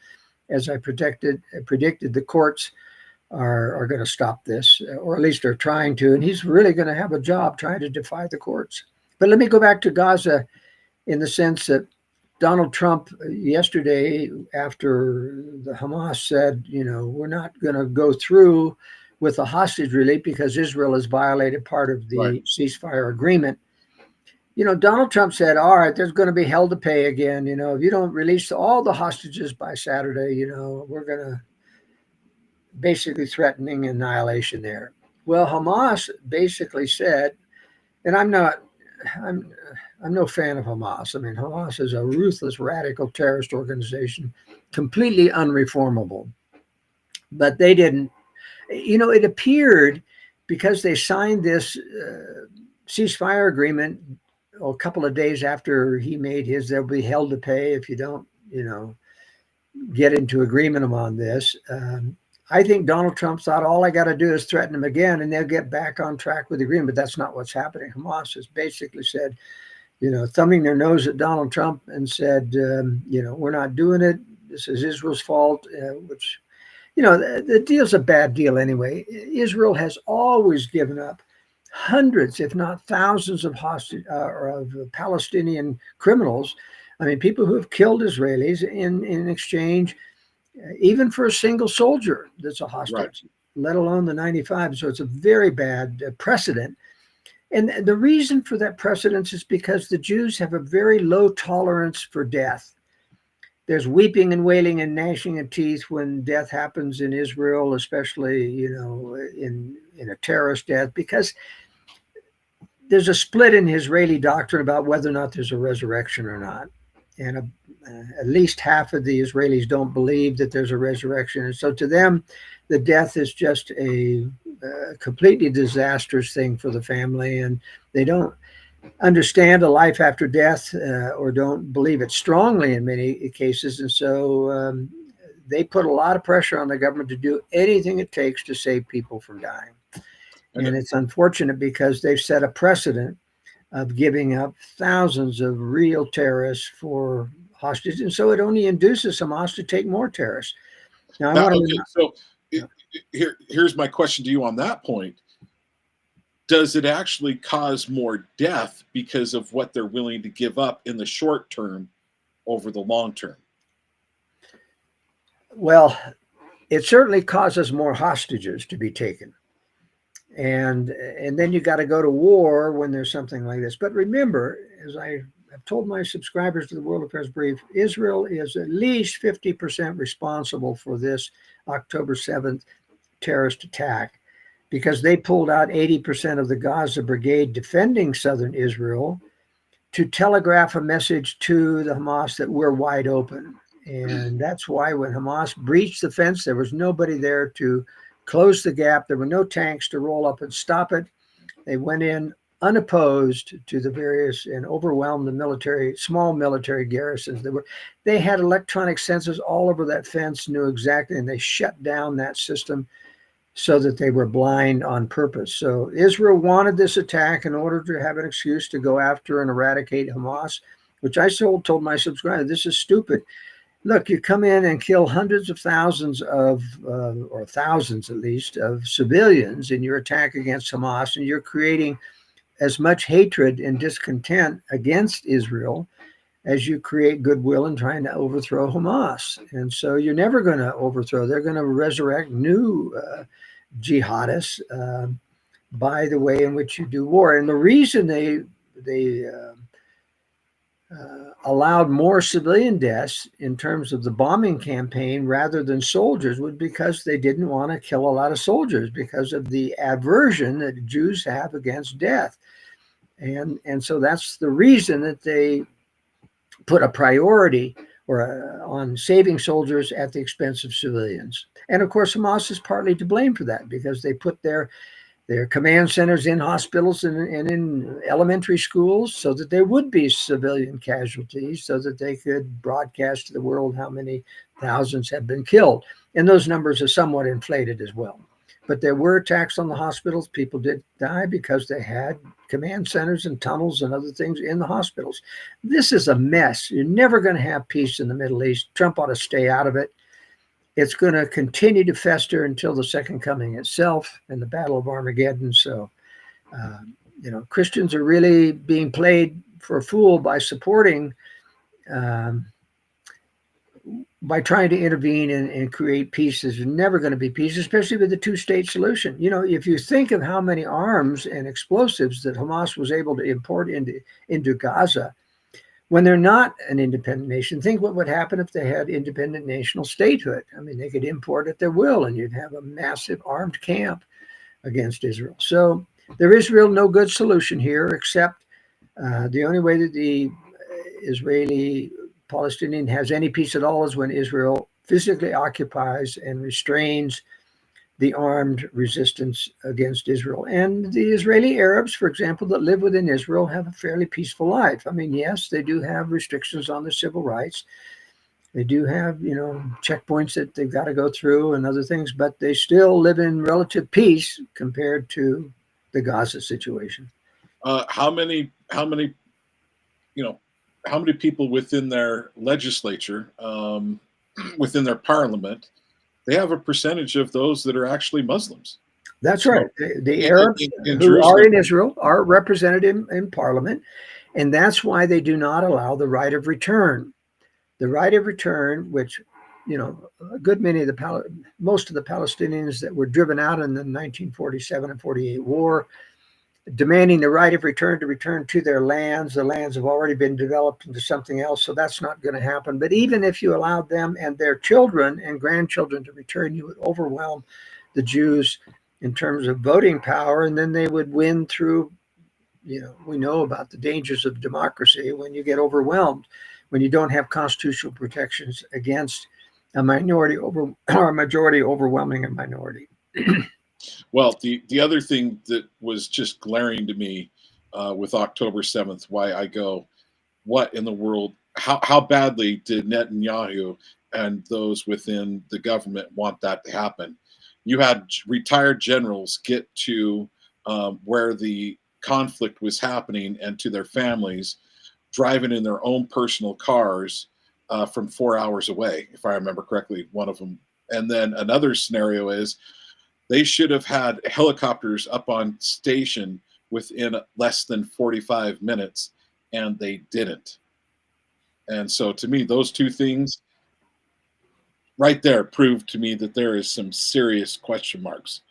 As I predicted, the courts are going to stop this, or at least are trying to, and he's really going to have a job trying to defy the courts. But let me go back to Gaza in the sense that Donald Trump yesterday, after the Hamas said, we're not going to go through with the hostage relief because Israel has violated part of the ceasefire agreement. Donald Trump said, all right, there's going to be hell to pay again. If you don't release all the hostages by Saturday, we're going to basically threatening annihilation there. Well, Hamas basically said, and I'm no fan of Hamas. Hamas is a ruthless, radical terrorist organization, completely unreformable. But they didn't. It appeared because they signed this ceasefire agreement, a couple of days after he made his, they'll be held to pay if you don't, get into agreement on this. I think Donald Trump thought all I got to do is threaten them again and they'll get back on track with the agreement. But that's not what's happening. Hamas has basically said, thumbing their nose at Donald Trump and said, we're not doing it. This is Israel's fault, which, the deal's a bad deal anyway. Israel has always given up hundreds, if not thousands of Palestinian criminals. I mean, people who have killed Israelis in exchange, even for a single soldier that's a hostage, right, let alone the 95. So it's a very bad precedent. And the reason for that precedence is because the Jews have a very low tolerance for death. There's weeping and wailing and gnashing of teeth when death happens in Israel, especially, in a terrorist death, because there's a split in Israeli doctrine about whether or not there's a resurrection or not. And at least half of the Israelis don't believe that there's a resurrection. And so to them, the death is just a completely disastrous thing for the family. And they don't understand a life after death or don't believe it strongly in many cases. And so they put a lot of pressure on the government to do anything it takes to save people from dying. And it's unfortunate because they've set a precedent of giving up thousands of real terrorists for hostages. And so it only induces Hamas to take more terrorists. Here's my question to you on that point. Does it actually cause more death because of what they're willing to give up in the short term over the long term? Well, it certainly causes more hostages to be taken. And then you got to go to war when there's something like this. But remember, as I have told my subscribers to the World Affairs Brief, Israel is at least 50% responsible for this October 7th terrorist attack, because they pulled out 80% of the Gaza brigade defending southern Israel to telegraph a message to the Hamas that we're wide open. And that's why when Hamas breached the fence, there was nobody there to close the gap. There were no tanks to roll up and stop it. They went in unopposed to the various and overwhelmed the small military garrisons. They had electronic sensors all over that fence, knew exactly, and they shut down that system so that they were blind on purpose. So Israel wanted this attack in order to have an excuse to go after and eradicate Hamas, which I told my subscribers, this is stupid. Look, you come in and kill hundreds of thousands or thousands at least, of civilians in your attack against Hamas, and you're creating as much hatred and discontent against Israel as you create goodwill in trying to overthrow Hamas. And so you're never going to overthrow. They're going to resurrect new jihadists by the way in which you do war. And the reason they allowed more civilian deaths in terms of the bombing campaign rather than soldiers was because they didn't want to kill a lot of soldiers because of the aversion that Jews have against death. And so that's the reason that they put a priority on saving soldiers at the expense of civilians. And of course, Hamas is partly to blame for that because they put their command centers in hospitals and in elementary schools so that there would be civilian casualties, so that they could broadcast to the world how many thousands have been killed. And those numbers are somewhat inflated as well. But there were attacks on the hospitals. People did die because they had command centers and tunnels and other things in the hospitals. This is a mess. You're never going to have peace in the Middle East. Trump ought to stay out of it. It's going to continue to fester until the second coming itself and the Battle of Armageddon. So, Christians are really being played for a fool by supporting, by trying to intervene and create peace. There's never going to be peace, especially with the two-state solution. If you think of how many arms and explosives that Hamas was able to import into Gaza, when they're not an independent nation, think what would happen if they had independent national statehood. I mean, they could import at their will, and you'd have a massive armed camp against Israel. So there is no good solution here, except the only way that the Israeli-Palestinian has any peace at all is when Israel physically occupies and restrains the armed resistance against Israel. And the Israeli Arabs, for example, that live within Israel have a fairly peaceful life. I mean, yes, they do have restrictions on their civil rights. They do have, checkpoints that they've got to go through and other things, but they still live in relative peace compared to the Gaza situation. How many people within their legislature, within their parliament, they have a percentage of those that are actually Muslims. That's right. The Arabs who are in Israel are represented in parliament, and that's why they do not allow the right of return. The right of return, which, a good many of most of the Palestinians that were driven out in the 1947 and 48 war, demanding the right of return to return to their lands. The lands have already been developed into something else, so that's not going to happen. But even if you allowed them and their children and grandchildren to return, you would overwhelm the Jews in terms of voting power, and then they would win through, we know about the dangers of democracy when you get overwhelmed, when you don't have constitutional protections against a minority or a majority overwhelming a minority. Well, the other thing that was just glaring to me with October 7th, why I go, what in the world, how badly did Netanyahu and those within the government want that to happen? You had retired generals get to where the conflict was happening and to their families, driving in their own personal cars from 4 hours away, if I remember correctly, one of them. And then another scenario is they should have had helicopters up on station within less than 45 minutes, and they didn't. And so to me, those two things right there prove to me that there is some serious question marks.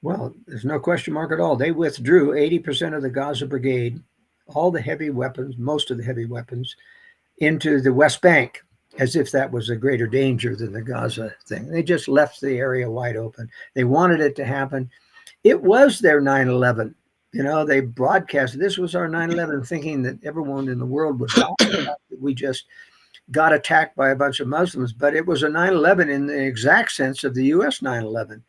Well, there's no question mark at all. They withdrew 80% of the Gaza brigade, all the heavy weapons, most of the heavy weapons, into the West Bank, as if that was a greater danger than the Gaza thing. They just left the area wide open. They wanted it to happen. It was their 9/11. They broadcasted, this was our 9/11, thinking that everyone in the world would die. We just got attacked by a bunch of Muslims, but it was a 9/11 in the exact sense of the U.S. 9/11,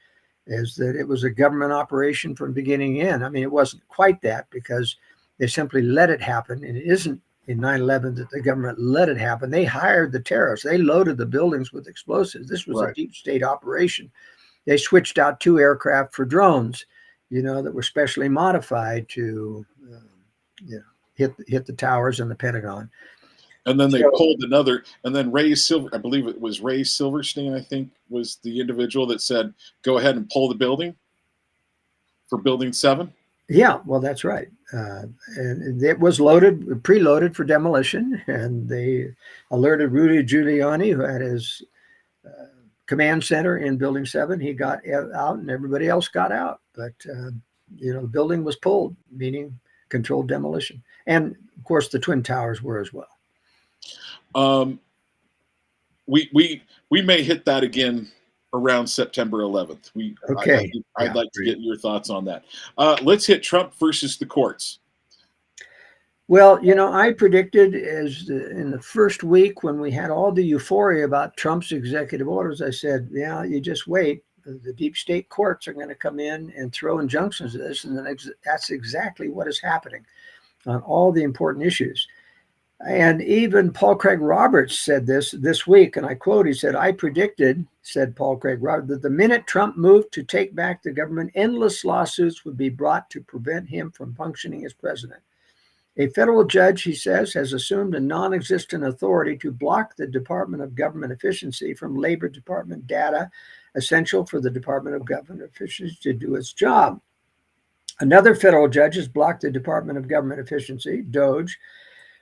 is that it was a government operation from beginning in. I mean, it wasn't quite that because they simply let it happen, and it isn't in 9/11 that the government let it happen. They hired the terrorists. They loaded the buildings with explosives. This was a deep state operation. They switched out 2 aircraft for drones, that were specially modified to, hit the towers and the Pentagon. And then they pulled another, and then I believe it was Ray Silverstein, I think, was the individual that said, go ahead and pull the building for Building 7. Yeah, well, that's right. And it was preloaded for demolition, and they alerted Rudy Giuliani, who had his command center in Building 7. He got out, and everybody else got out. But, the building was pulled, meaning controlled demolition. And, of course, the Twin Towers were as well. We may hit that again around September 11th. Okay. I'd like to get your thoughts on that. Let's hit Trump versus the courts. Well, I predicted in the first week when we had all the euphoria about Trump's executive orders, I said, yeah, you just wait. The deep state courts are going to come in and throw injunctions at this. And then that's exactly what is happening on all the important issues. And even Paul Craig Roberts said this week, and I quote, he said, I predicted, said Paul Craig Roberts, that the minute Trump moved to take back the government, endless lawsuits would be brought to prevent him from functioning as president. A federal judge, he says, has assumed a non-existent authority to block the Department of Government Efficiency from Labor Department data essential for the Department of Government Efficiency to do its job. Another federal judge has blocked the Department of Government Efficiency, DOGE,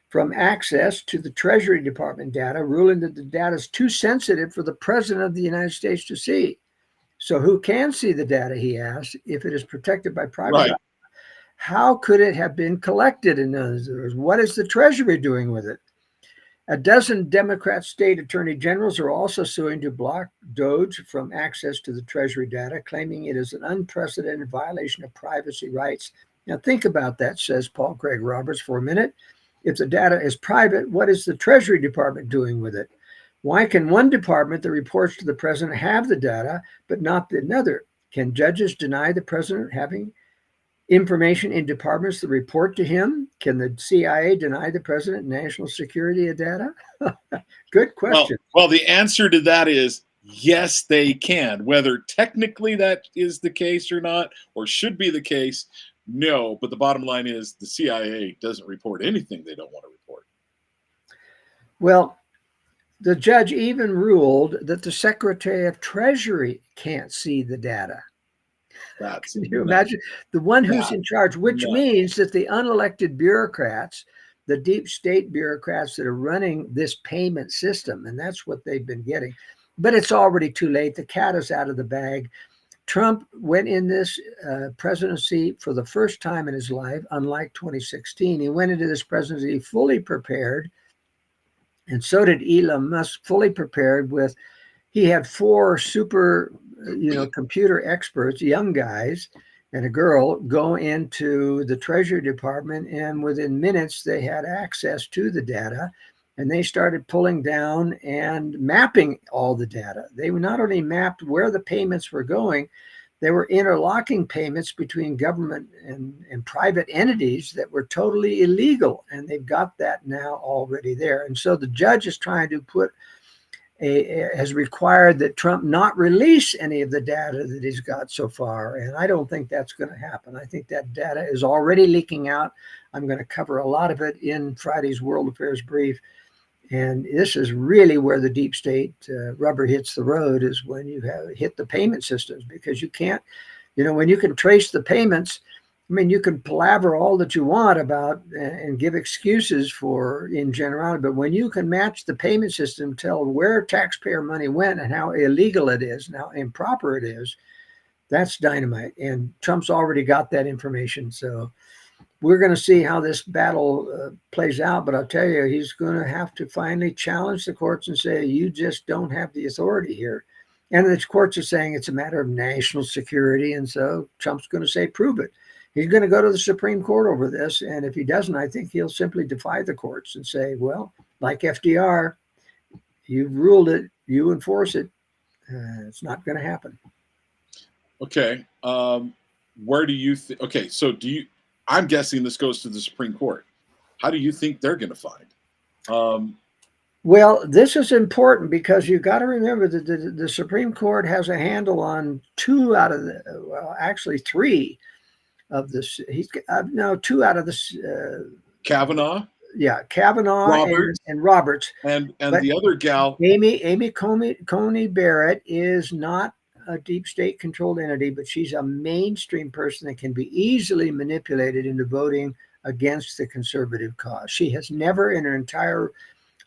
from access to the Treasury Department data, ruling that the data is too sensitive for the President of the United States to see. So who can see the data, he asks, if it is protected by privacy? Right. How could it have been collected? In other words, what is the Treasury doing with it? A dozen Democrat state attorney generals are also suing to block DOGE from access to the Treasury data, claiming it is an unprecedented violation of privacy rights. Now think about that, says Paul Craig Roberts, for a minute. If the data is private, what is the Treasury Department doing with it? Why can one department that reports to the president have the data, but not another? Can judges deny the president having information in departments that report to him? Can the CIA deny the president national security data? Good question. Well, the answer to that is yes, they can. Whether technically that is the case or not, or should be the case, no. But the bottom line is the CIA doesn't report anything they don't want to report. Well, the judge even ruled that the Secretary of Treasury can't see the data. Can you imagine? The one who's in charge, which means that the unelected bureaucrats, the deep state bureaucrats that are running this payment system, and that's what they've been getting. But it's already too late. The cat is out of the bag. Trump went in this presidency for the first time in his life, unlike 2016. He went into this presidency fully prepared, and so did Elon Musk, fully prepared with, he had 4 super, computer experts, young guys and a girl, go into the Treasury Department, and within minutes they had access to the data, and they started pulling down and mapping all the data. They not only mapped where the payments were going, they were interlocking payments between government and private entities that were totally illegal, and they've got that now already there. And so the judge is trying to has required that Trump not release any of the data that he's got so far. And I don't think that's going to happen. I think that data is already leaking out. I'm going to cover a lot of it in Friday's World Affairs Brief. And this is really where the deep state rubber hits the road, is when you have hit the payment systems, because you can't, when you can trace the payments, I mean, you can palaver all that you want about and give excuses for in generality, but when you can match the payment system, tell where taxpayer money went and how illegal it is and how improper it is, that's dynamite. And Trump's already got that information. So we're going to see how this battle plays out. But I'll tell you, he's going to have to finally challenge the courts and say, you just don't have the authority here. And the courts are saying it's a matter of national security. And so Trump's going to say, prove it. He's going to go to the Supreme Court over this. And if he doesn't, I think he'll simply defy the courts and say, well, like FDR, you've ruled it, you enforce it. It's not going to happen. Okay. Where do you think? Okay. So I'm guessing this goes to the Supreme Court. How do you think they're going to find? Well, this is important because you've got to remember that the Supreme Court has a handle on 2 out of actually 3 of this. Two out of this. Kavanaugh. Yeah, Kavanaugh Roberts. and Roberts. And the other gal. Amy Coney Barrett is not a deep state controlled entity, but she's a mainstream person that can be easily manipulated into voting against the conservative cause. She has never in her entire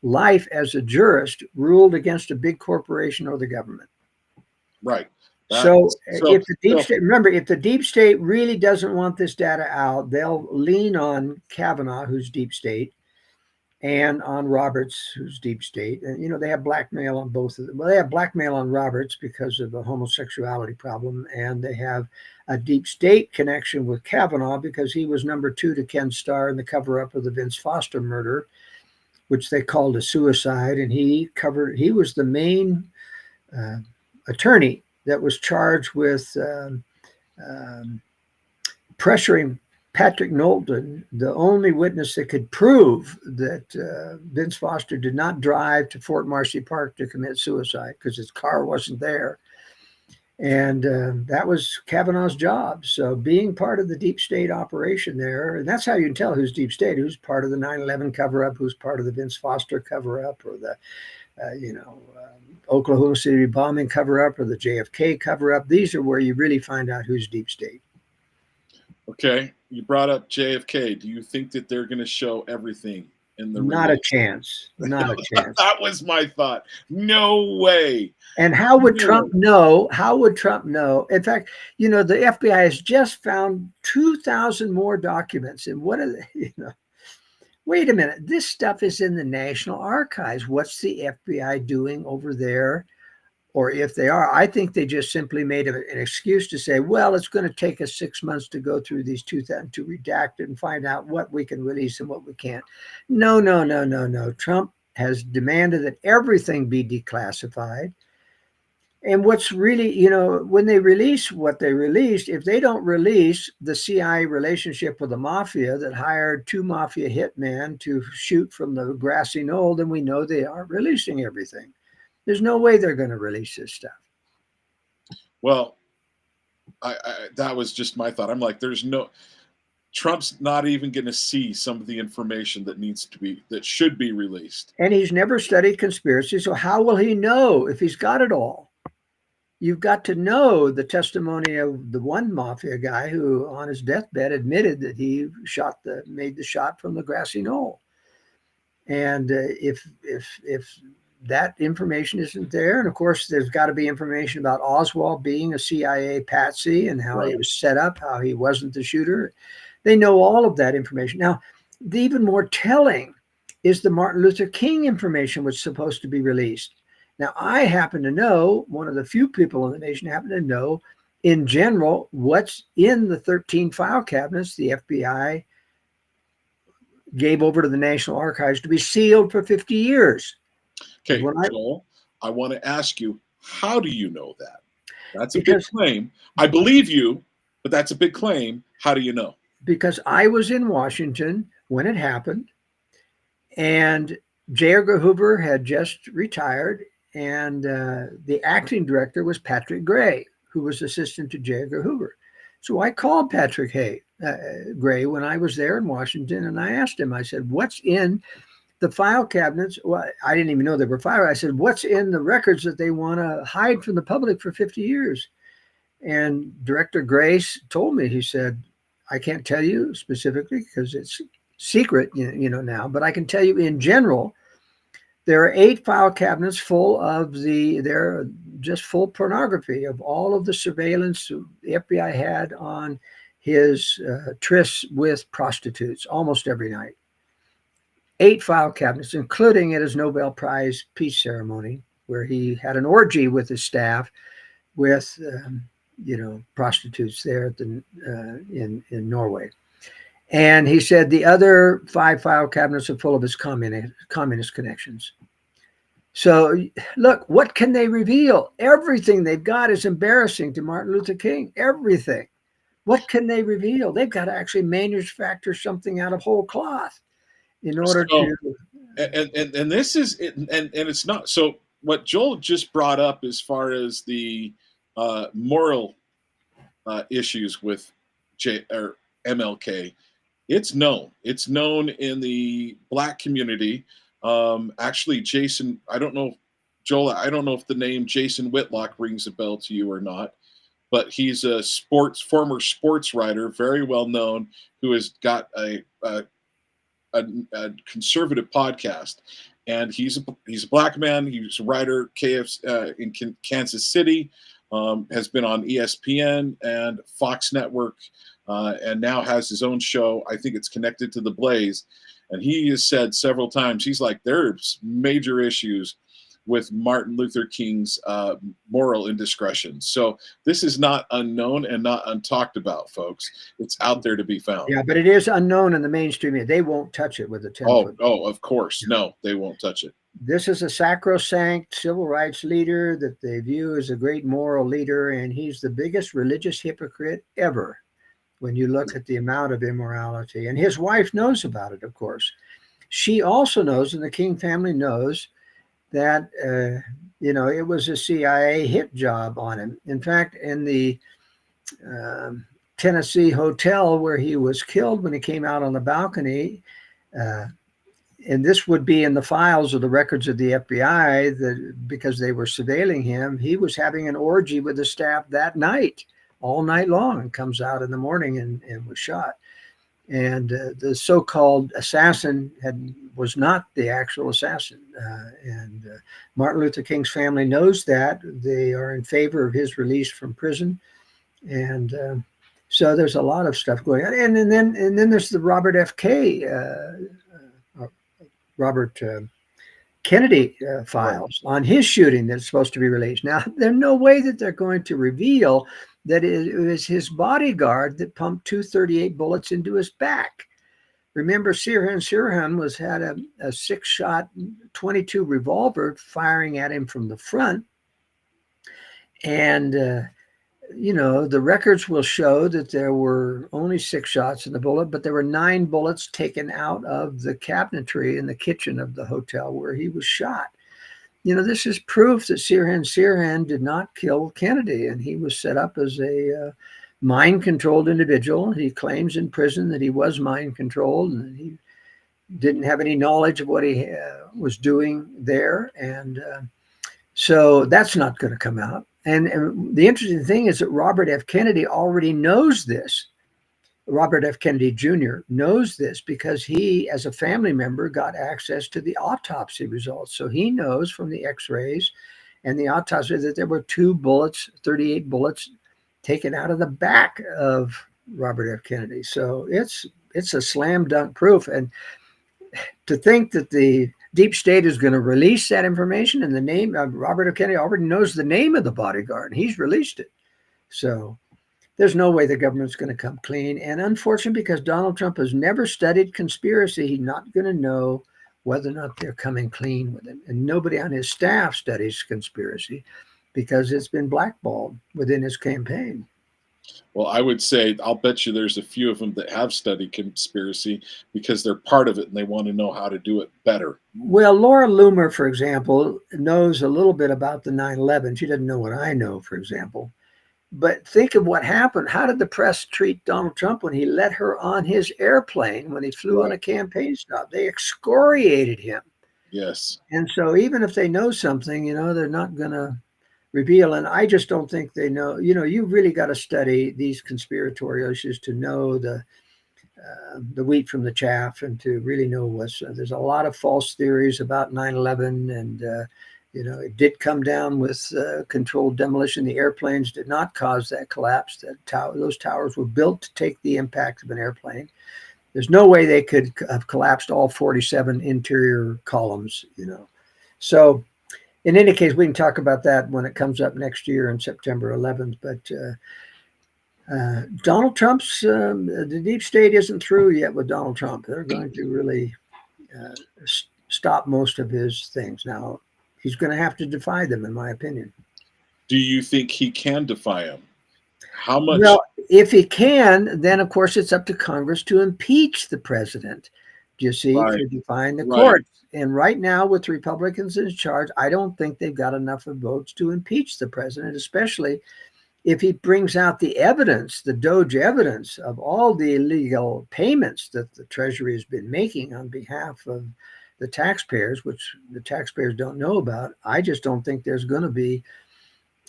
life as a jurist ruled against a big corporation or the government. Right. So if the deep state, remember, if the deep state really doesn't want this data out, they'll lean on Kavanaugh, who's deep state, and on Roberts, who's deep state. And, they have blackmail on both of them. Well, they have blackmail on Roberts because of the homosexuality problem, and they have a deep state connection with Kavanaugh because he was number 2 to Ken Starr in the cover-up of the Vince Foster murder, which they called a suicide. And he was the main attorney that was charged with pressuring Patrick Knowlton, the only witness that could prove that Vince Foster did not drive to Fort Marcy Park to commit suicide because his car wasn't there. And that was Kavanaugh's job. So being part of the deep state operation there, and that's how you can tell who's deep state, who's part of the 9/11 cover-up, who's part of the Vince Foster cover-up, or the Oklahoma City bombing cover-up, or the JFK cover-up. These are where you really find out who's deep state. Okay, you brought up JFK. Do you think that they're going to show everything in the? Not a chance. Not a chance. That was my thought. No way. And how would Trump know? How would Trump know? In fact, the FBI has just found 2,000 more documents. And what are they? Wait a minute. This stuff is in the National Archives. What's the FBI doing over there? Or if they are, I think they just simply made an excuse to say, well, it's going to take us 6 months to go through these 2,000 to redact it and find out what we can release and what we can't. No. Trump has demanded that everything be declassified. And what's really, when they release what they released, if they don't release the CIA relationship with the mafia that hired 2 mafia hitmen to shoot from the grassy knoll, then we know they aren't releasing everything. There's no way they're going to release this stuff. Well, that was just my thought. I'm like, Trump's not even going to see some of the information that should be released. And he's never studied conspiracy, so how will he know if he's got it all? You've got to know the testimony of the one mafia guy who, on his deathbed, admitted that he made the shot from the grassy knoll. And if that information isn't there, and of course, there's got to be information about Oswald being a CIA patsy and how he was set up, how he wasn't the shooter. They know all of that information. Now, the even more telling is the Martin Luther King information, which is supposed to be released. Now, I happen to know, one of the few people in the nation happen to know, in general, what's in the 13 file cabinets the FBI gave over to the National Archives to be sealed for 50 years. Okay, Joel, I want to ask you, how do you know that? That's a big claim. I believe you, but that's a big claim. How do you know? Because I was in Washington when it happened, and J. Edgar Hoover had just retired, and the acting director was Patrick Gray, who was assistant to J. Edgar Hoover. So I called Patrick Gray when I was there in Washington, and I asked him, I said, what's in the file cabinets? Well, I didn't even know they were file. I said, what's in the records that they want to hide from the public for 50 years? And Director Grace told me, he said, I can't tell you specifically because it's secret, now, but I can tell you in general, there are 8 file cabinets full of they're just full pornography of all of the surveillance the FBI had on his trysts with prostitutes almost every night. 8 file cabinets, including at his Nobel Prize peace ceremony, where he had an orgy with his staff with, prostitutes there in Norway. And he said the other 5 file cabinets are full of his communist connections. So look, what can they reveal? Everything they've got is embarrassing to Martin Luther King. Everything. What can they reveal? They've got to actually manufacture something out of whole cloth in order to. And this is and it's not. So what Joel just brought up as far as the moral issues with MLK. It's known. It's known in the Black community. Actually, Jason, I don't know, Joel, I don't know if the name Jason Whitlock rings a bell to you or not, but he's a former sports writer, very well known, who has got a conservative podcast. And he's a Black man. He's a writer, in Kansas City, has been on ESPN and Fox Network, and now has his own show. I think it's connected to The Blaze. And he has said several times, he's like, there's major issues with Martin Luther King's moral indiscretions. So this is not unknown and not untalked about, folks. It's out there to be found. Yeah, but it is unknown in the mainstream media. They won't touch it with a 10-foot. Oh, of course. No, they won't touch it. This is a sacrosanct civil rights leader that they view as a great moral leader, and he's the biggest religious hypocrite ever when you look at the amount of immorality. And his wife knows about it, of course. She also knows, and the King family knows, that, it was a CIA hit job on him. In fact, in the Tennessee hotel where he was killed, when he came out on the balcony, and this would be in the files of the records of the FBI, because they were surveilling him, he was having an orgy with the staff that night, all night long, and comes out in the morning and was shot. And the so-called assassin was not the actual assassin. And Martin Luther King's family knows that. They are in favor of his release from prison. And so there's a lot of stuff going on. And then there's the Robert Kennedy files on his shooting that's supposed to be released. Now, there's no way that they're going to reveal that it was his bodyguard that pumped 238 bullets into his back. Remember, Sirhan had a 6-shot 22 revolver firing at him from the front. And, the records will show that there were only 6 shots in the bullet, but there were 9 bullets taken out of the cabinetry in the kitchen of the hotel where he was shot. This is proof that Sirhan did not kill Kennedy, and he was set up as a mind-controlled individual. He claims in prison that he was mind-controlled and he didn't have any knowledge of what he was doing there. And so that's not going to come out. And the interesting thing is that Robert F. Kennedy already knows this. Robert F. Kennedy Jr. knows this because he, as a family member, got access to the autopsy results. So he knows from the x-rays and the autopsy that there were 2 bullets, 38 bullets taken out of the back of Robert F. Kennedy. So it's a slam dunk proof. And to think that the deep state is going to release that information, and the name of Robert F. Kennedy already knows the name of the bodyguard, and he's released it. So there's no way the government's going to come clean. And unfortunately, because Donald Trump has never studied conspiracy, he's not going to know whether or not they're coming clean with him. And nobody on his staff studies conspiracy because it's been blackballed within his campaign. Well, I would say I'll bet you there's a few of them that have studied conspiracy because they're part of it and they want to know how to do it better. Well, Laura Loomer, for example, knows a little bit about the 9/11. She doesn't know what I know, for example. But think of what happened. How did the press treat Donald Trump when he let her on his airplane, when he flew on a campaign stop? They excoriated him. Yes. And so even if they know something, they're not going to reveal. And I just don't think they know. You really got to study these conspiratorial issues to know the wheat from the chaff and to really know what's. There's a lot of false theories about 9/11 and it did come down with controlled demolition. The airplanes did not cause that collapse. Those towers were built to take the impact of an airplane. There's no way they could have collapsed all 47 interior columns, So in any case, we can talk about that when it comes up next year on September 11th. But Donald Trump's, the deep state isn't through yet with Donald Trump. They're going to really stop most of his things. Now, he's going to have to defy them, in my opinion. Do you think he can defy them? How much? Well, if he can, then, of course, it's up to Congress to impeach the president. Do you see? Right. For defying the courts. And right now, with Republicans in charge, I don't think they've got enough of votes to impeach the president, especially if he brings out the evidence, the Doge evidence of all the illegal payments that the Treasury has been making on behalf of the taxpayers, which the taxpayers don't know about. I just don't think there's going to be,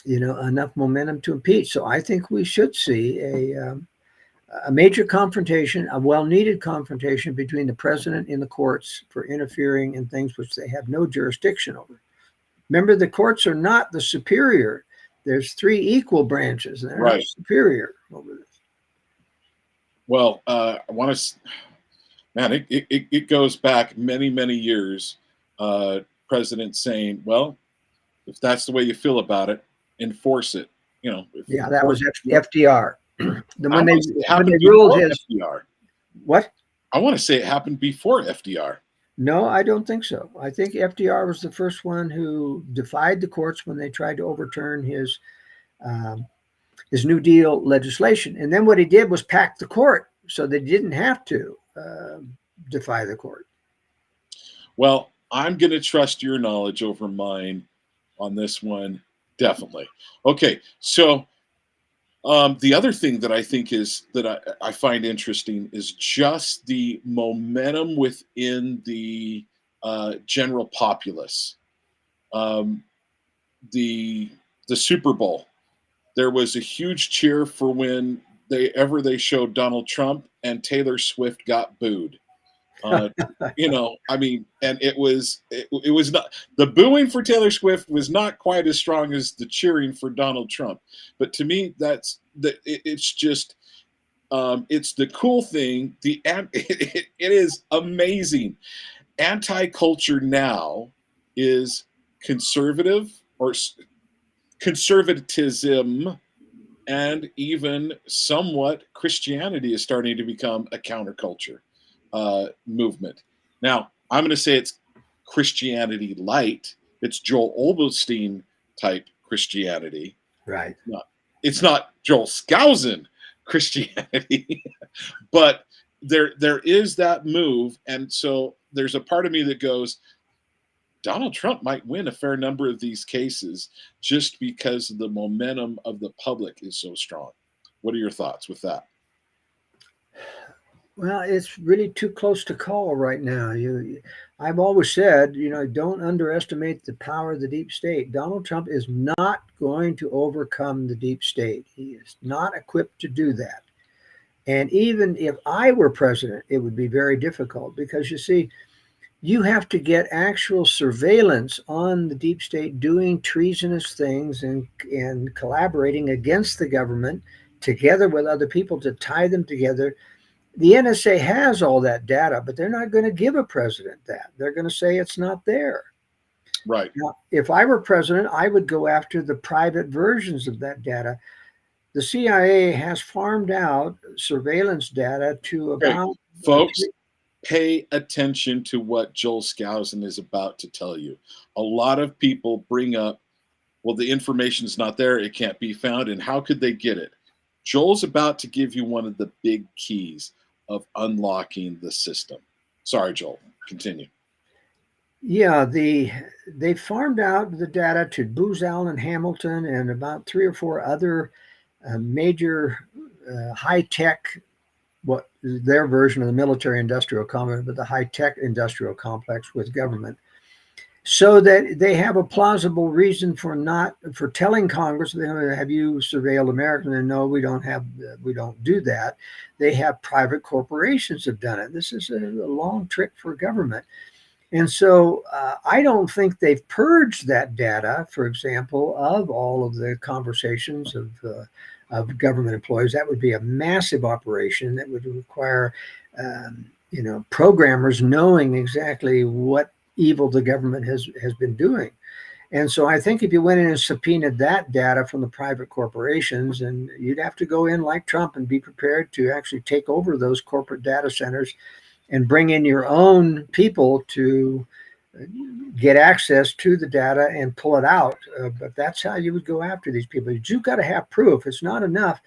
enough momentum to impeach. So I think we should see a major confrontation, a well-needed confrontation between the president and the courts for interfering in things which they have no jurisdiction over. Remember, the courts are not the superior. There's 3 equal branches, and they're not superior over this. Well, I want to. Man, it goes back many, many years. President saying, well, if that's the way you feel about it, enforce it. Yeah, that was FDR. When they ruled his FDR. What? I want to say it happened before FDR. No, I don't think so. I think FDR was the first one who defied the courts when they tried to overturn his New Deal legislation. And then what he did was pack the court so they didn't have to defy the court. Well, I'm going to trust your knowledge over mine on this one, definitely. Okay, so the other thing that I think is that I find interesting is just the momentum within the general populace. The Super Bowl, there was a huge cheer for when they showed Donald Trump and Taylor Swift got booed. And it was not, the booing for Taylor Swift was not quite as strong as the cheering for Donald Trump. But to me, it's just, it's the cool thing. It is amazing. Anti-culture now is conservative or conservatism, and even somewhat Christianity is starting to become a counterculture movement. Now, I'm going to say it's Christianity light. It's Joel Osteen type Christianity. Right. It's not Joel Skousen Christianity, but there is that move, and so there's a part of me that goes, Donald Trump might win a fair number of these cases just because the momentum of the public is so strong. What are your thoughts with that? Well, it's really too close to call right now. I've always said, don't underestimate the power of the deep state. Donald Trump is not going to overcome the deep state. He is not equipped to do that. And even if I were president, it would be very difficult because you see, you have to get actual surveillance on the deep state doing treasonous things and collaborating against the government together with other people to tie them together. The NSA has all that data, but they're not going to give a president that. They're going to say it's not there. Right. Now, if I were president, I would go after the private versions of that data. The CIA has farmed out surveillance data to about folks. Pay attention to what Joel Skousen is about to tell you. A lot of people bring up, well, the information's not there, it can't be found, and how could they get it? Joel's about to give you one of the big keys of unlocking the system. Sorry, Joel, continue. Yeah, they farmed out the data to Booz Allen Hamilton and about 3 or 4 other major high-tech, what their version of the military industrial complex, but the high-tech industrial complex with government, so that they have a plausible reason for telling Congress, have you surveilled Americans? And no, we don't do that. They have private corporations have done it. This is a long trick for government. And so I don't think they've purged that data, for example, of all of the conversations of government employees. That would be a massive operation that would require, programmers knowing exactly what evil the government has been doing. And so I think if you went in and subpoenaed that data from the private corporations, and you'd have to go in like Trump and be prepared to actually take over those corporate data centers and bring in your own people to get access to the data and pull it out. But that's how you would go after these people. You've got to have proof. It's not enough.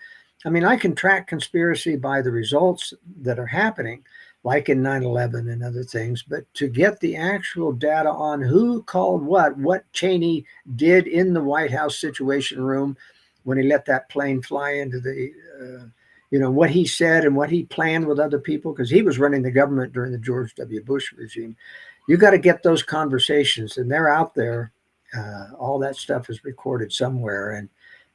I mean, I can track conspiracy by the results that are happening, like in 9/11 and other things. But to get the actual data on who called what Cheney did in the White House Situation Room when he let that plane fly into the what he said and what he planned with other people, because he was running the government during the George W. Bush regime. You got to get those conversations, and they're out there. All that stuff is recorded somewhere, and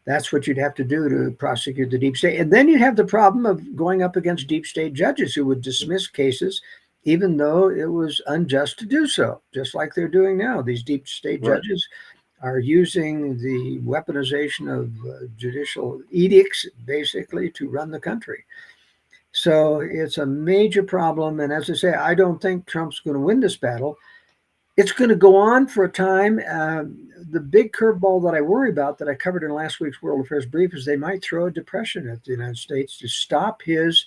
that's what you'd have to do to prosecute the deep state. And then you'd have the problem of going up against deep state judges who would dismiss cases, even though it was unjust to do so, just like they're doing now. These deep state judges are using the weaponization of judicial edicts, basically, to run the country. So it's a major problem. And as I say, I don't think Trump's going to win this battle. It's going to go on for a time. The big curveball that I worry about, that I covered in last week's World Affairs Brief, is they might throw a depression at the United States to stop his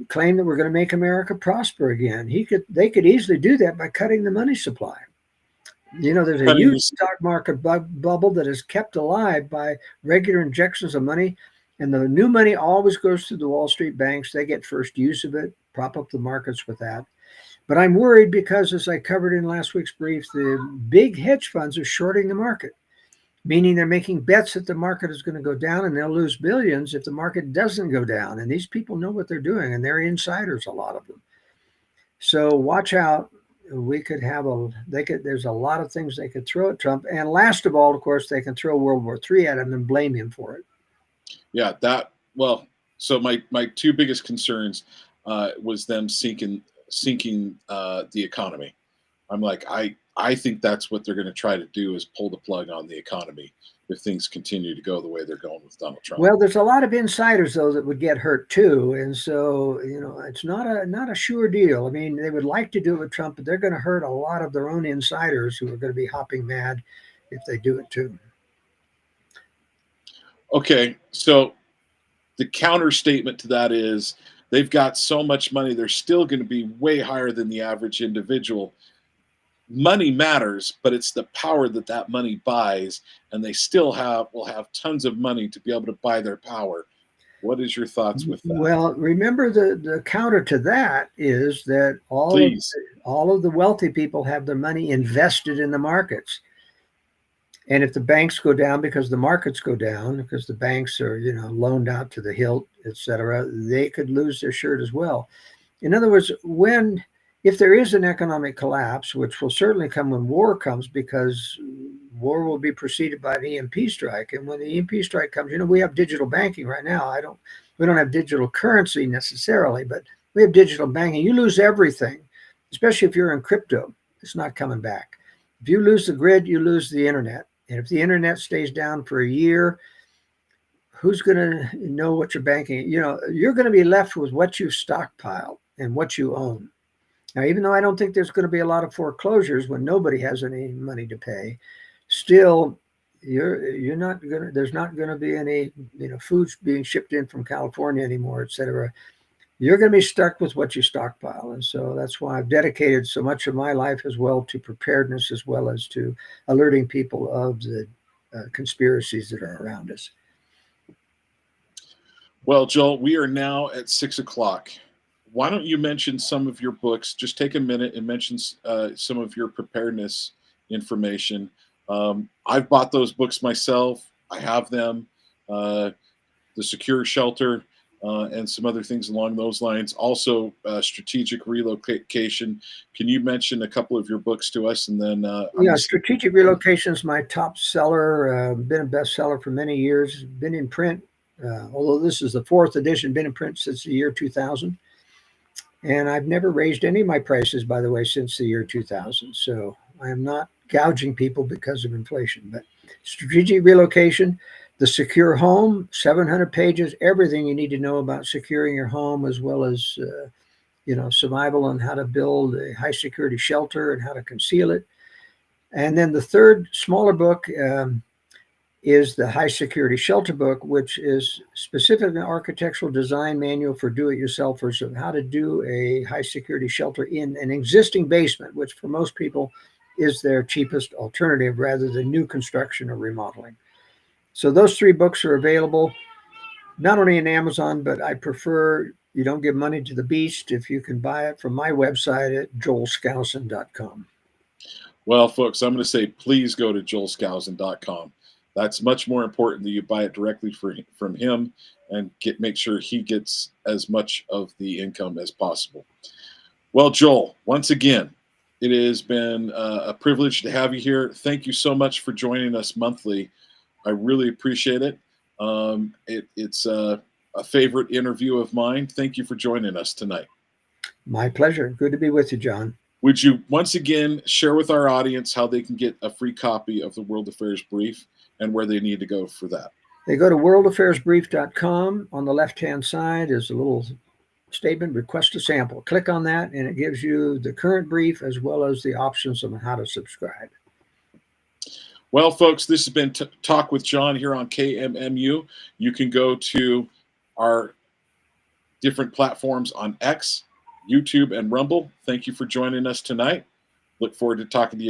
claim that we're going to make America prosper again. They could easily do that by cutting the money supply. There's a huge stock market bubble that is kept alive by regular injections of money, and the new money always goes to the Wall Street banks. They get first use of it, prop up the markets with that. But I'm worried because, as I covered in last week's brief, the big hedge funds are shorting the market, meaning they're making bets that the market is going to go down, and they'll lose billions if the market doesn't go down. And these people know what they're doing, and they're insiders, a lot of them. So watch out. We could have there's a lot of things they could throw at Trump. And last of all, of course, they can throw World War III at him and blame him for it. Yeah, so my two biggest concerns was them sinking the economy. I'm like, I think that's what they're going to try to do, is pull the plug on the economy if things continue to go the way they're going with Donald Trump. Well, there's a lot of insiders, though, that would get hurt too, and so it's not a sure deal. I mean, they would like to do it with Trump, but they're going to hurt a lot of their own insiders who are going to be hopping mad if they do it too. Okay, so the counter statement to that is they've got so much money, they're still going to be way higher than the average individual. money matters, but it's the power that that money buys, and they still will have tons of money to be able to buy their power. What is your thoughts with that? Well, remember the counter to that is that all of the wealthy people have their money invested in the markets. And if the banks go down because the markets go down, because the banks are, loaned out to the hilt, et cetera, they could lose their shirt as well. In other words, if there is an economic collapse, which will certainly come when war comes, because war will be preceded by an EMP strike. And when the EMP strike comes, we have digital banking right now. We don't have digital currency necessarily, but we have digital banking. You lose everything, especially if you're in crypto. It's not coming back. If you lose the grid, you lose the internet. And if the internet stays down for a year, who's going to know what you're banking? You're going to be left with what you've stockpiled and what you own. Now, even though I don't think there's going to be a lot of foreclosures when nobody has any money to pay, still, there's not going to be any, foods being shipped in from California anymore, et cetera. You're going to be stuck with what you stockpile. And so that's why I've dedicated so much of my life as well to preparedness, as well as to alerting people of the conspiracies that are around us. Well, Joel, we are now at 6 o'clock. Why don't you mention some of your books? Just take a minute and mention some of your preparedness information. I've bought those books myself. I have them. The Secure Shelter, and some other things along those lines. Also, Strategic Relocation. Can you mention a couple of your books to us? And then Strategic Relocation is my top seller. Been a bestseller for many years. Been in print, although this is the 4th edition. Been in print since the year 2000. And I've never raised any of my prices, by the way, since the year 2000. So I am not gouging people because of inflation. But Strategic Relocation, The Secure Home, 700 pages, everything you need to know about securing your home, as well as, survival and how to build a high security shelter and how to conceal it. And then the third smaller book is the High Security Shelter book, which is specifically an architectural design manual for do-it-yourselfers of how to do a high security shelter in an existing basement, which for most people is their cheapest alternative rather than new construction or remodeling. So those 3 books are available not only in Amazon, but I prefer you don't give money to the beast if you can buy it from my website at joelskousen.com. Well, folks, I'm going to say please go to joelskousen.com. That's much more important that you buy it directly from him and make sure he gets as much of the income as possible. Well, Joel, once again, it has been a privilege to have you here. Thank you so much for joining us monthly. I really appreciate it. It's a favorite interview of mine. Thank you for joining us tonight. My pleasure. Good to be with you, John. Would you once again share with our audience how they can get a free copy of the World Affairs Brief and where they need to go for that? They go to worldaffairsbrief.com. On the left-hand side is a little statement, request a sample. Click on that, and it gives you the current brief as well as the options on how to subscribe. Well, folks, this has been Talk with John here on KMMU. You can go to our different platforms on X, YouTube, and Rumble. Thank you for joining us tonight. Look forward to talking to you next.